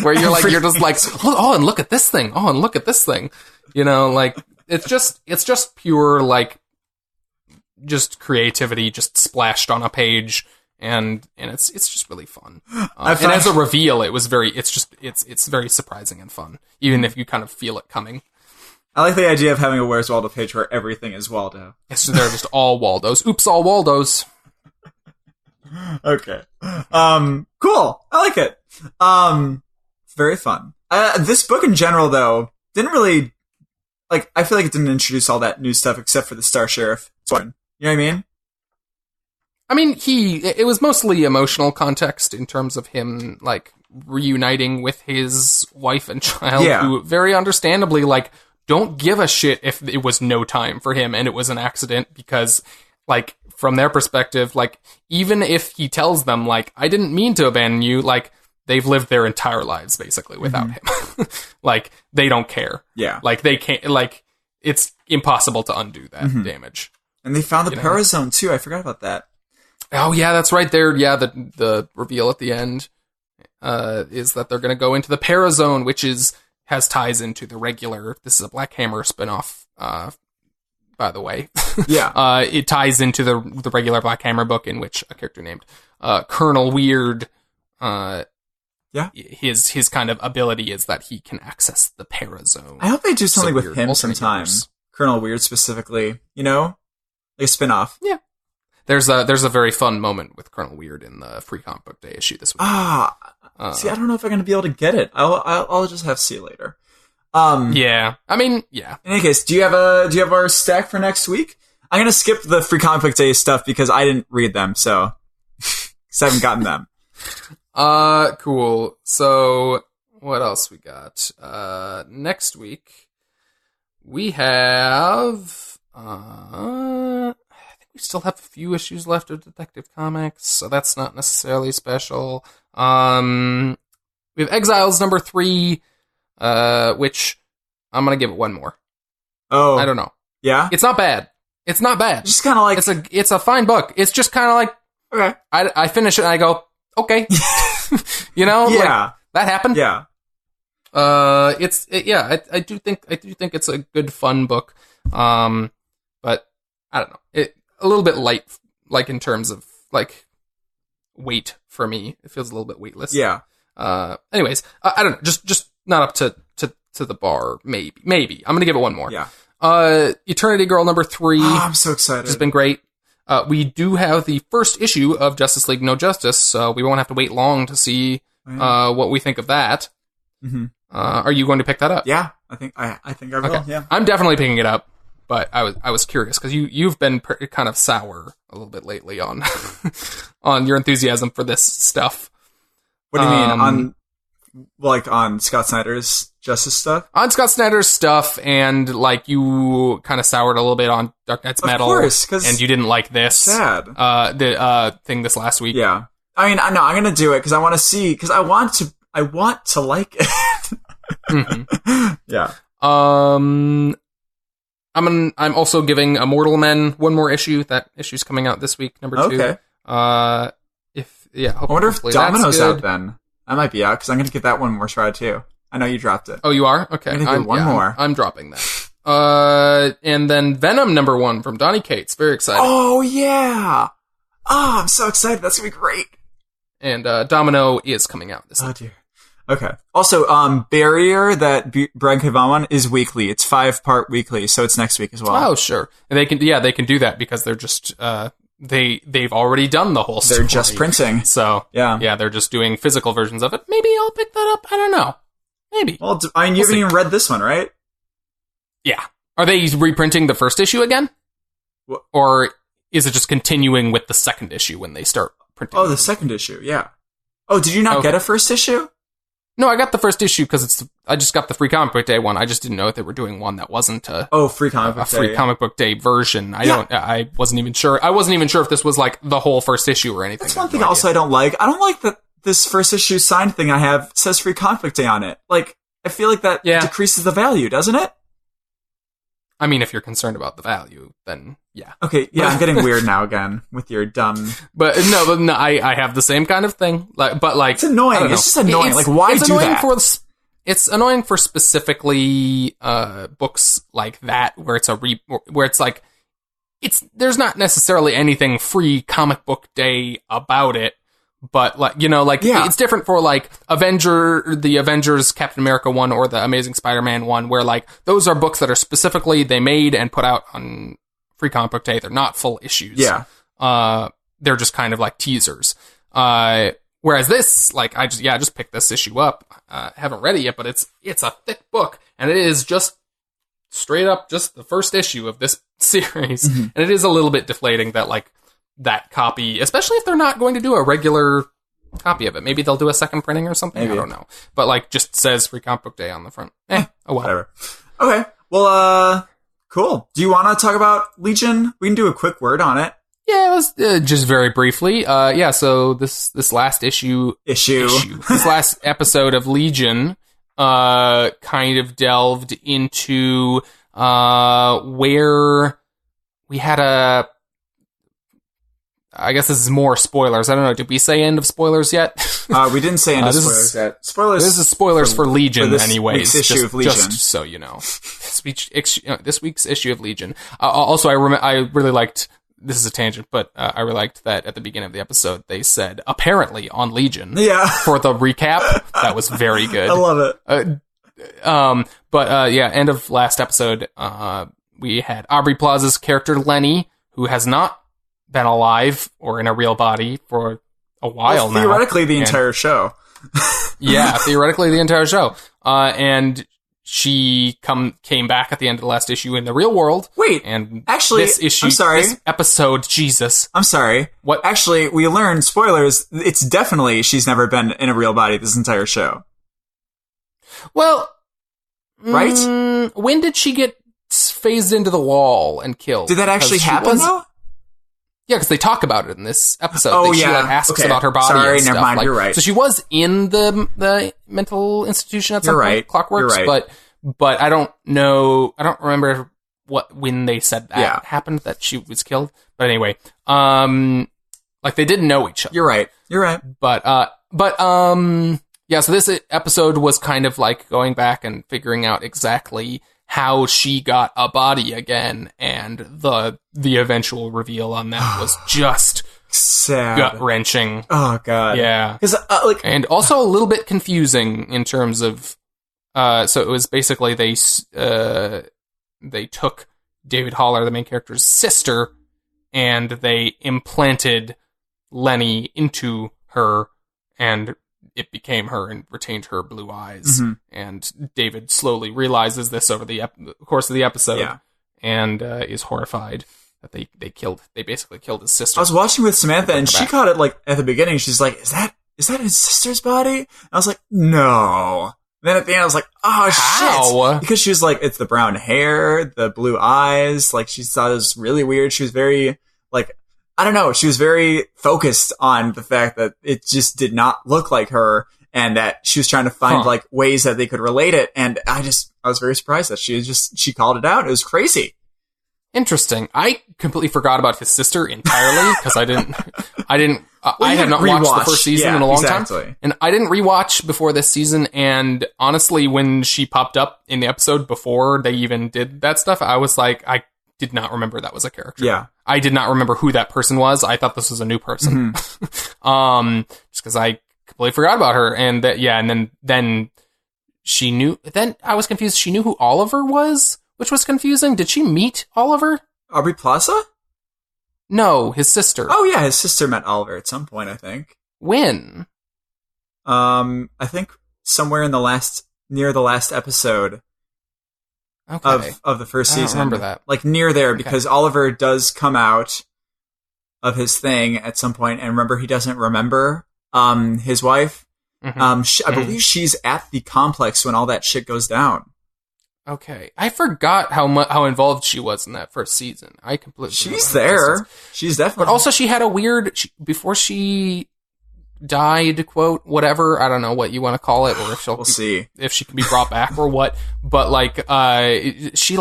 Where you're like, you're just like, oh, and look at this thing. Oh, and look at this thing. You know, like, it's just pure, like, just creativity just splashed on a page, and it's just really fun. And as a reveal, it's very surprising and fun, even if you kind of feel it coming. I like the idea of having a Where's Waldo page where everything is Waldo. So they're just all Waldos. Oops, all Waldos. Okay. Cool. I like it. Very fun. This book in general, though, didn't really, like, I feel like it didn't introduce all that new stuff except for the Star Sheriff. You know what I mean? I mean, it was mostly emotional context in terms of him, like, reuniting with his wife and child, who very understandably, like, don't give a shit if it was no time for him and it was an accident, because, like, from their perspective, like, even if he tells them, like, I didn't mean to abandon you, like, they've lived their entire lives, basically, without him. Like, they don't care. Yeah. Like, they can't, like, it's impossible to undo that damage. And they found the Parazone, too. I forgot about that. Oh, yeah, that's right there. Yeah, the reveal at the end is that they're going to go into the Parazone, which has ties into the regular, this is a Black Hammer spinoff, by the way. Yeah. It ties into the regular Black Hammer book in which a character named Colonel Weird, his kind of ability is that he can access the Parazone. I hope they do something with him sometime. Colonel Weird specifically, like a spinoff. Yeah. There's a very fun moment with Colonel Weird in the Free Comic Book Day issue this week. See, I don't know if I'm going to be able to get it. I'll just have to see it later. Yeah. I mean, yeah. In any case, do you have our stack for next week? I'm going to skip the Free Comic Book Day stuff because I didn't read them, so because I haven't gotten them. Cool. So what else we got? Next week we have I think we still have a few issues left of Detective Comics, so that's not necessarily special. We have Exiles number 3, which I'm gonna give it one more. Oh, I don't know. Yeah, it's not bad. It's not bad. Just kind of like it's a fine book. It's just kind of like okay. I finish it and I go okay. Yeah, like, that happened. Yeah. I do think it's a good fun book. But I don't know. It a little bit light, like in terms of like weight for me. It feels a little bit weightless. Yeah. Anyways, I don't know. Just not up to the bar. Maybe. I'm gonna give it one more. Yeah. Eternity Girl number 3. Oh, I'm so excited. Which has been great. We do have the first issue of Justice League No Justice, so we won't have to wait long to see what we think of that. Mm-hmm. Are you going to pick that up? Yeah, I think I will. Okay. Yeah, I'm definitely picking it up, but I was curious because you've been kind of sour a little bit lately on on your enthusiasm for this stuff. What do you mean on Scott Snyder's Justice stuff? On Scott Snyder's stuff, and like you kind of soured a little bit on Dark Knight's Metal, of course, 'cause and you didn't like this. Sad. The thing this last week. Yeah, I mean, no, I'm gonna do it because I want to see because I want to like it. Mm-hmm. Yeah. I'm also giving Immortal Men one more issue. That issue's coming out this week, number 2. Okay. I wonder if Domino's out then. I might be out because I'm going to give that one more try too. I know you dropped it. Oh, you are? Okay. I'm going to give one more. I'm dropping that. And then Venom number 1 from Donny Cates. Very exciting. Oh, yeah. Oh, I'm so excited. That's going to be great. And Domino is coming out this week. Oh, dear. Okay. Also, Barrier, that Bryan K. Vaughan is weekly. It's 5-part weekly, so it's next week as well. Oh, sure. And they can do that because they're just they've already done the whole story. They're just printing. So yeah, they're just doing physical versions of it. Maybe I'll pick that up. I don't know. Maybe. Well, I mean, you haven't even read this one, right? Yeah. Are they reprinting the first issue again? What? Or is it just continuing with the second issue when they start printing? Oh, the second issue. Yeah. Oh, did you not get a first issue? No, I got the first issue because I just got the Free Comic Book Day one. I just didn't know if they were doing one that wasn't Free Comic Book Day. Free Comic Book Day version. I wasn't even sure. I wasn't even sure if this was like the whole first issue or anything. That's one thing also I don't like. I don't like that this first issue signed thing I have says Free Comic Book Day on it. Like, I feel like that decreases the value, doesn't it? I mean, if you're concerned about the value, then yeah. Okay, yeah, I'm getting weird now again with your dumb. But no, I have the same kind of thing. It's annoying. It's just annoying. Why do that? It's annoying for specifically books like that where it's where it's like there's not necessarily anything Free Comic Book Day about it. But it's different for like the Avengers Captain America one or the Amazing Spider-Man one, where like those are books that are specifically they made and put out on Free Comic Book Day. They're not full issues. Yeah. They're just kind of like teasers. Whereas this, like I just picked this issue up. Haven't read it yet, but it's a thick book, and it is just straight up just the first issue of this series, and it is a little bit deflating that like. That copy, especially if they're not going to do a regular copy of it. Maybe they'll do a second printing or something. Maybe. I don't know. But like just says Free Comic Book Day on the front. Oh well. Whatever. Okay. Well, cool. Do you want to talk about Legion? We can do a quick word on it. Yeah, let's, just very briefly. So this last this last episode of Legion, kind of delved into, where we had I guess this is more spoilers. I don't know. Did we say end of spoilers yet? We didn't say end of spoilers yet. Spoilers. This is spoilers for Legion, anyways. Week's issue of Legion. Just so you know, this week's issue of Legion. Also, I really liked. This is a tangent, but I really liked that at the beginning of the episode they said apparently on Legion. Yeah. For the recap, that was very good. I love it. End of last episode. We had Aubrey Plaza's character Lenny, who has not been alive or in a real body for a while now. Theoretically, the entire show. Yeah, theoretically the entire show. And she came back at the end of the last issue in the real world. Wait, and actually, this episode, Jesus. I'm sorry. What? Actually, we learned, spoilers, it's definitely she's never been in a real body this entire show. Well, right? When did she get phased into the wall and killed? Did that actually happen, though? Yeah, because they talk about it in this episode. Oh, she asks about her body. Sorry, and stuff. never mind. You're right. So she was in the mental institution at some point. Clockworks, but I don't know. I don't remember when they said that happened, that she was killed. But anyway, they didn't know each other. You're right. So this episode was kind of like going back and figuring out exactly how she got a body again, and the eventual reveal on that was just sad, gut-wrenching. Oh god, yeah. And also a little bit confusing in terms of, so it was basically they took David Haller, the main character's sister, and they implanted Lenny into her, and it became her and retained her blue eyes. Mm-hmm. And David slowly realizes this over the course of the episode, and is horrified that they basically killed his sister. I was watching with Samantha, and she caught it at the beginning. She's like, "Is that his sister's body?" And I was like, "No." And then at the end, I was like, "Oh shit!" Because she was like, "It's the brown hair, the blue eyes." Like, she thought it was really weird. She was very I don't know. She was very focused on the fact that it just did not look like her, and that she was trying to find ways that they could relate it. And I was very surprised that she called it out. It was crazy. Interesting. I completely forgot about his sister entirely because I had not watched the first season in a long time, and I didn't rewatch before this season. And honestly, when she popped up in the episode before they even did that stuff, I was like, I did not remember that was a character. Yeah. I did not remember who that person was. I thought this was a new person. Mm-hmm. Just because I completely forgot about her. And and then she knew, then I was confused. She knew who Oliver was, which was confusing. Did she meet Oliver? Aubrey Plaza? No, his sister. Oh yeah, his sister met Oliver at some point, I think. When? I think somewhere in near the last episode. Okay. Of the first season. I don't remember that. Near there, because Oliver does come out of his thing at some point, and remember, he doesn't remember his wife. Mm-hmm. I believe she's at the complex when all that shit goes down. Okay. I forgot how involved she was in that first season. I completely She's there. She's definitely. But also she had a weird, before she died, quote, whatever, I don't know what you want to call it, or if we'll see if she can be brought back or what, but she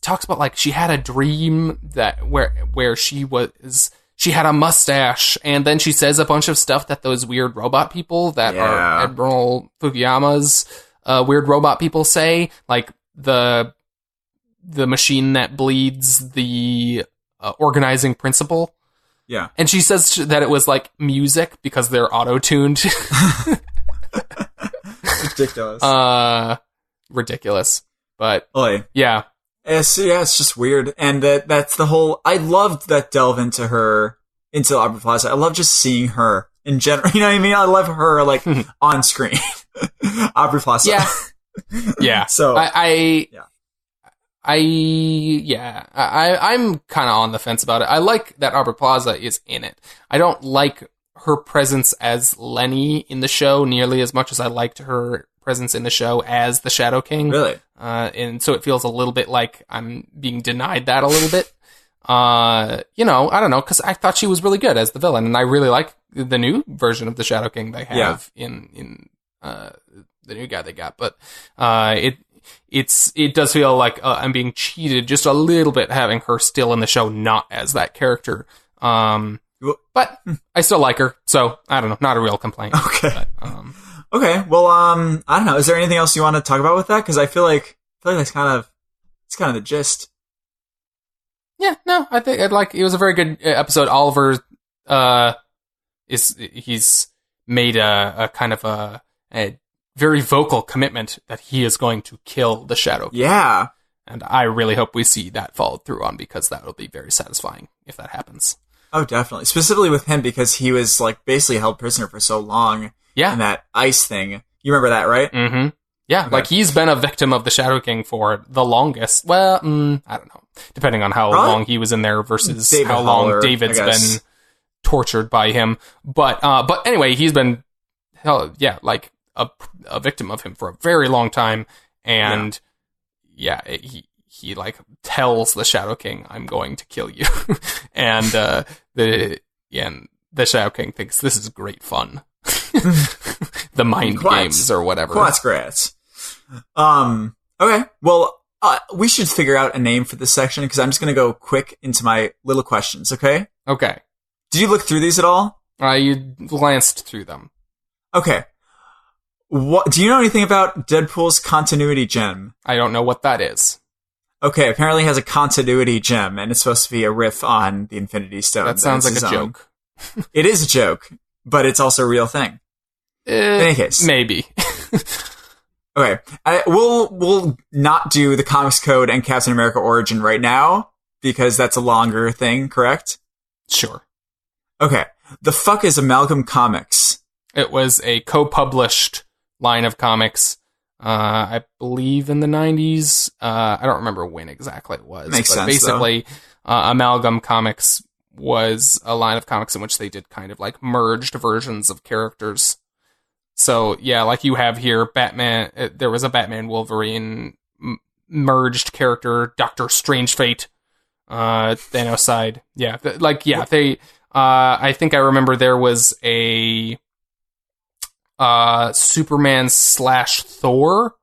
talks about she had a dream that where she had a mustache, and then she says a bunch of stuff that those weird robot people that are Admiral Fukuyama's weird robot people say, like the machine that bleeds the organizing principle. Yeah. And she says that it was like music because they're auto-tuned. Ridiculous. Ridiculous. But yeah. It's just weird. And that's the whole, I loved that delve into Aubrey Plaza. I love just seeing her in general. You know what I mean? I love her on screen. Aubrey Plaza. Yeah. Yeah. So I'm kind of on the fence about it. I like that Aubrey Plaza is in it. I don't like her presence as Lenny in the show nearly as much as I liked her presence in the show as the Shadow King. Really? And so it feels a little bit like I'm being denied that a little bit. You know, I don't know, because I thought she was really good as the villain, and I really like the new version of the Shadow King they have in the new guy they got. But it does feel like I'm being cheated just a little bit having her still in the show, not as that character. But I still like her, so I don't know, not a real complaint. Okay. But, okay. Well, I don't know. Is there anything else you want to talk about with that? Because I feel like that's kind of the gist. Yeah, no, I think it was a very good episode. Oliver, he's made a kind of a very vocal commitment that he is going to kill the Shadow King. Yeah. And I really hope we see that followed through on, because that will be very satisfying if that happens. Oh, definitely. Specifically with him, because he was like basically held prisoner for so long. Yeah. And that ice thing. You remember that, right? Mm-hmm. Yeah, okay. Like he's been a victim of the Shadow King for the longest. Well, I don't know. Depending on how long he was in there versus how long David's been tortured by him. But anyway, he's been like a victim of him for a very long time. And he like tells the Shadow King, "I'm going to kill you," and the Shadow King thinks this is great fun. The mind games or whatever. Grats. Okay. Well, we should figure out a name for this section, because I'm just going to go quick into my little questions. Okay. Okay. Did you look through these at all? You glanced through them. Okay. What do you know anything about Deadpool's continuity gem? I don't know what that is. Okay, apparently it has a continuity gem, and it's supposed to be a riff on the Infinity Stone. That sounds like a joke. It is a joke, but it's also a real thing. In any case. Maybe. Okay, we'll not do the Comics Code and Captain America Origin right now, because that's a longer thing, correct? Sure. Okay, the fuck is Amalgam Comics? It was a co-published line of comics, I believe in the 90s. I don't remember when exactly it was. Makes sense, basically, Amalgam Comics was a line of comics in which they did kind of like merged versions of characters. So, yeah, like you have here, Batman, there was a Batman Wolverine merged character, Doctor Strange Fate, Thanoside. Yeah, they, I think I remember there was a Superman / Thor,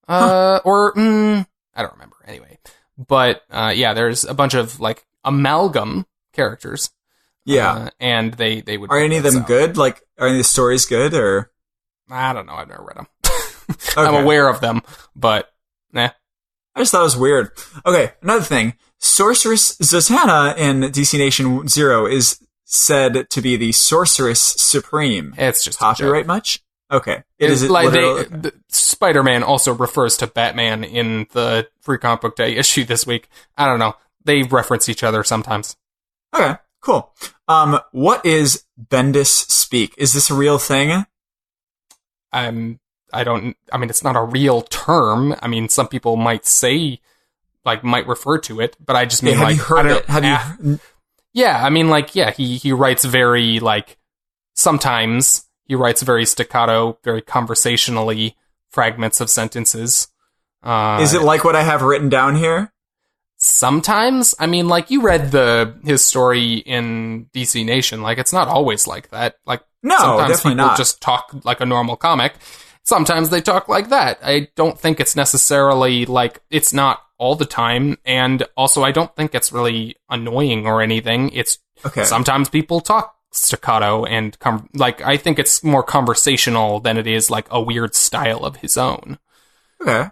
or, I don't remember, anyway. But, there's a bunch of, like, amalgam characters. Yeah. And they would... Are any of them good? Like, are any of the stories good, or...? I don't know, I've never read them. Okay. I'm aware of them, but, I just thought it was weird. Okay, another thing. Sorceress Zatanna in DC Nation Zero is said to be the Sorceress Supreme. It's just copyright much? Okay. It like Spider-Man also refers to Batman in the Free Comic Book Day issue this week. I don't know. They reference each other sometimes. Okay, cool. What is Bendis speak? Is this a real thing? It's not a real term. I mean, some people might say, like, might refer to it, but I just mean, have you heard it? Yeah, I mean, like, yeah, he writes very, like, sometimes he writes very staccato, very conversationally fragments of sentences. Is it like what I have written down here? Sometimes. I mean, like, you read his story in DC Nation. Like, it's not always like that. Like, no, sometimes definitely people not. Just talk like a normal comic. Sometimes they talk like that. I don't think it's necessarily, like, it's not all the time, and also I don't think it's really annoying or anything. It's sometimes people talk staccato and I think it's more conversational than it is like a weird style of his own. Okay,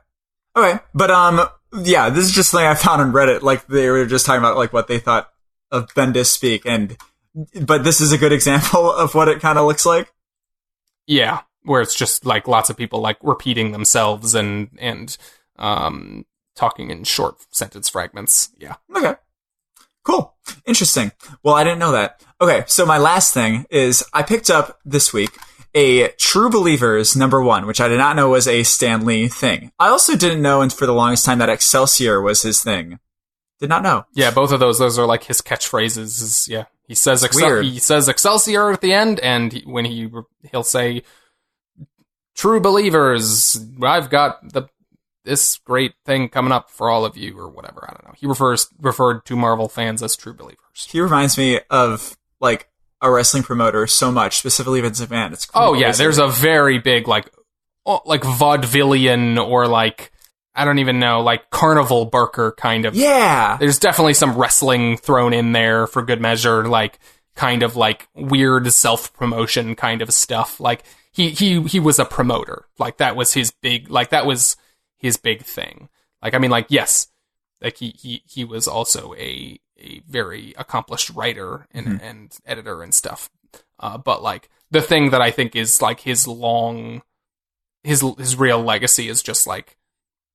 but yeah, this is just something I found on Reddit. Like, they were just talking about like what they thought of Bendis speak, but this is a good example of what it kind of looks like. Yeah, where it's just like lots of people like repeating themselves and talking in short sentence fragments. Yeah. Okay. Cool. Interesting. Well, I didn't know that. Okay, so my last thing is I picked up this week a True Believers #1, which I did not know was a Stan Lee thing. I also didn't know, and for the longest time, that Excelsior was his thing. Did not know. Yeah, both of those are like his catchphrases. Yeah, he says Excelsior at the end, and when he'll say True Believers, I've got the this great thing coming up for all of you, or whatever. I don't know. He referred to Marvel fans as true believers. He reminds me of, like, a wrestling promoter so much, specifically Vince McMahon. It's crazy. Yeah, there's a very big, like vaudevillian, or like, I don't even know, like carnival barker kind of. Yeah. There's definitely some wrestling thrown in there for good measure, like kind of like weird self-promotion kind of stuff. Like he was a promoter. Like that was his big thing. Like, I mean, like, yes, like he was also a very accomplished writer and editor and stuff. But like the thing that I think is like his real legacy is just like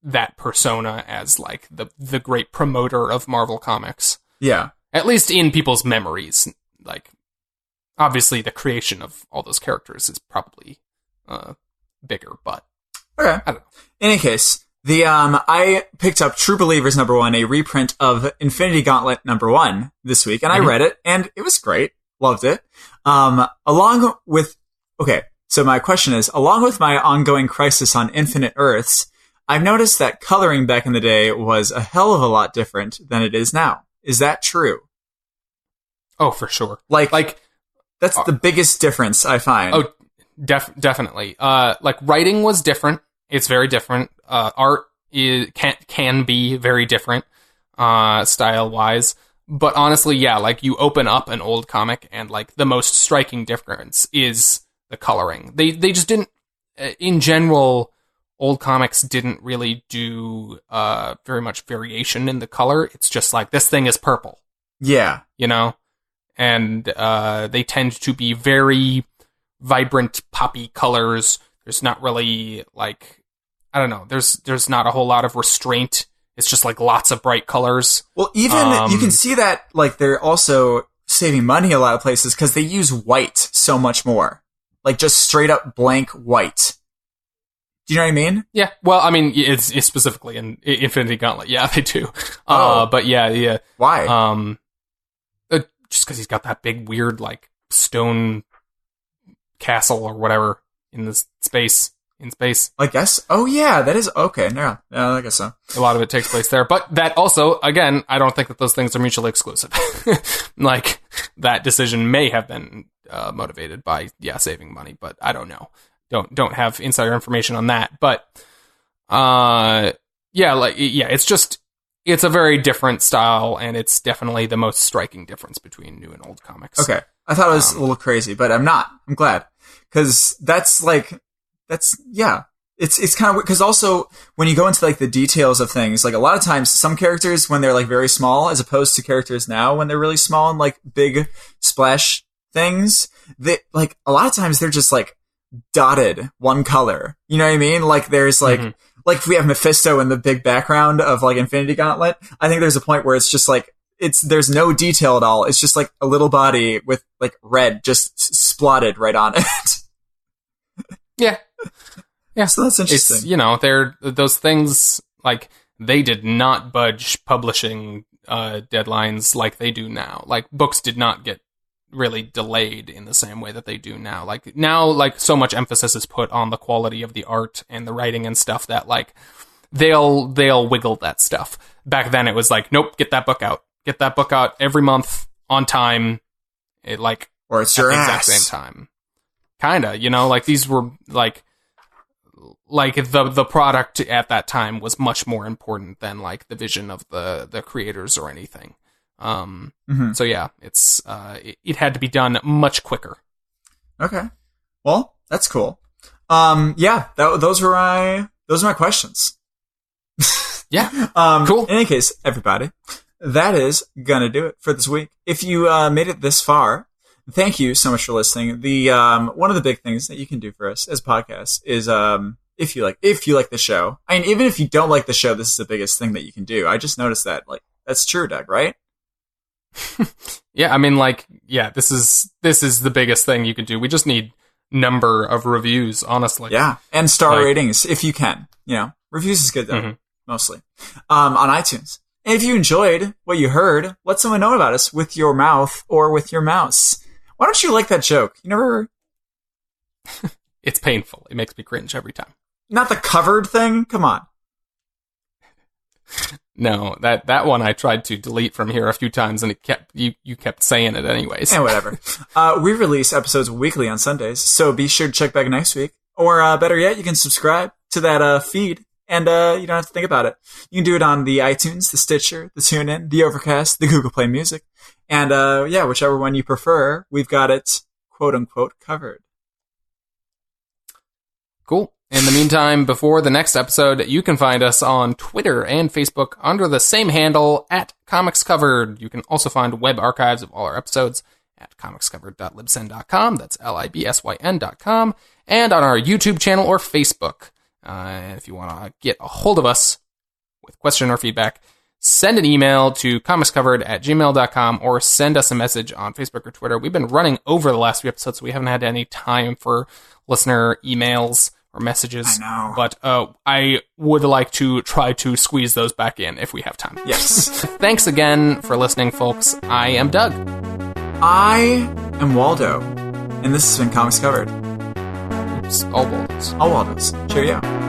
that persona as like the great promoter of Marvel Comics. Yeah. At least in people's memories. Like, obviously the creation of all those characters is probably bigger, but okay. I don't know. In any case, I picked up True Believers #1, a reprint of Infinity Gauntlet #1 this week, and I read it, and it was great. Loved it. So my question is, along with my ongoing crisis on Infinite Earths, I've noticed that coloring back in the day was a hell of a lot different than it is now. Is that true? Oh, for sure. Like that's the biggest difference I find. Oh, definitely. Like writing was different. It's very different. Art can be very different, style wise. But honestly, yeah, like you open up an old comic and like the most striking difference is the coloring. They just didn't, in general, old comics didn't really do very much variation in the color. It's just like, this thing is purple. Yeah. You know? And they tend to be very vibrant, poppy colors. There's not really, like, I don't know, there's not a whole lot of restraint. It's just like lots of bright colors. Well, even you can see that like they're also saving money a lot of places because they use white so much more. Like just straight up blank white. Do you know what I mean? Yeah. Well, I mean, it's specifically in Infinity Gauntlet. Yeah, they do. But yeah. Why? Just because he's got that big weird like stone castle or whatever in space. I guess. Oh yeah, that is okay. No, I guess so. A lot of it takes place there, but that also, again, I don't think that those things are mutually exclusive. Like that decision may have been motivated by saving money, but I don't know. Don't have insider information on that. But it's a very different style, and it's definitely the most striking difference between new and old comics. Okay, I thought it was a little crazy, but I'm not. I'm glad because that's it's kind of, because also when you go into like the details of things, like a lot of times some characters when they're like very small, as opposed to characters now when they're really small and like big splash things, they like a lot of times they're just like dotted one color. You know what I mean? Like there's like like if we have Mephisto in the big background of like Infinity Gauntlet, I think there's a point where it's just like there's no detail at all. It's just like a little body with like red just splotted right on it. Yeah. Yeah. So that's interesting. It's, you know, they're those things, like, they did not budge publishing deadlines like they do now. Like, books did not get really delayed in the same way that they do now. Like, now, like, so much emphasis is put on the quality of the art and the writing and stuff that, like, they'll wiggle that stuff. Back then, it was like, nope, get that book out. Get that book out every month on time. Or it's your exact same time. Kinda, you know, like these were like the product at that time was much more important than like the vision of the creators or anything. So yeah, it's it had to be done much quicker. Okay, well, that's cool. Those are my questions. Yeah, cool. In any case, everybody, that is gonna do it for this week. If you made it this far, thank you so much for listening. The one of the big things that you can do for us as podcasts is if you like the show. I mean, even if you don't like the show, this is the biggest thing that you can do. I just noticed that. Like, that's true, Doug, right? Yeah, I mean, like, yeah, this is the biggest thing you can do. We just need number of reviews, honestly. Yeah, and star ratings if you can. You know, reviews is good though, mostly on iTunes. And if you enjoyed what you heard, let someone know about us with your mouth or with your mouse. Why don't you like that joke? You never... It's painful. It makes me cringe every time. Not the covered thing? Come on. No, that one I tried to delete from here a few times, and you kept saying it anyways. And whatever. We release episodes weekly on Sundays, so be sure to check back next week. Or better yet, you can subscribe to that feed, and you don't have to think about it. You can do it on the iTunes, the Stitcher, the TuneIn, the Overcast, the Google Play Music, and whichever one you prefer, we've got it quote unquote covered. Cool. In the meantime, before the next episode, you can find us on Twitter and Facebook under the same handle at Comics Covered. You can also find web archives of all our episodes at comicscovered.libsyn.com. That's libsyn.com. And on our YouTube channel or Facebook. And if you want to get a hold of us with question or feedback, send an email to comicscovered@gmail.com or send us a message on Facebook or Twitter. We've been running over the last few episodes, so we haven't had any time for listener emails or messages. I know. But I would like to try to squeeze those back in if we have time. Yes. Thanks again for listening, folks. I am Doug. I am Waldo. And this has been Comics Covered. Oops, all Waldos. All Waldos. Cheerio.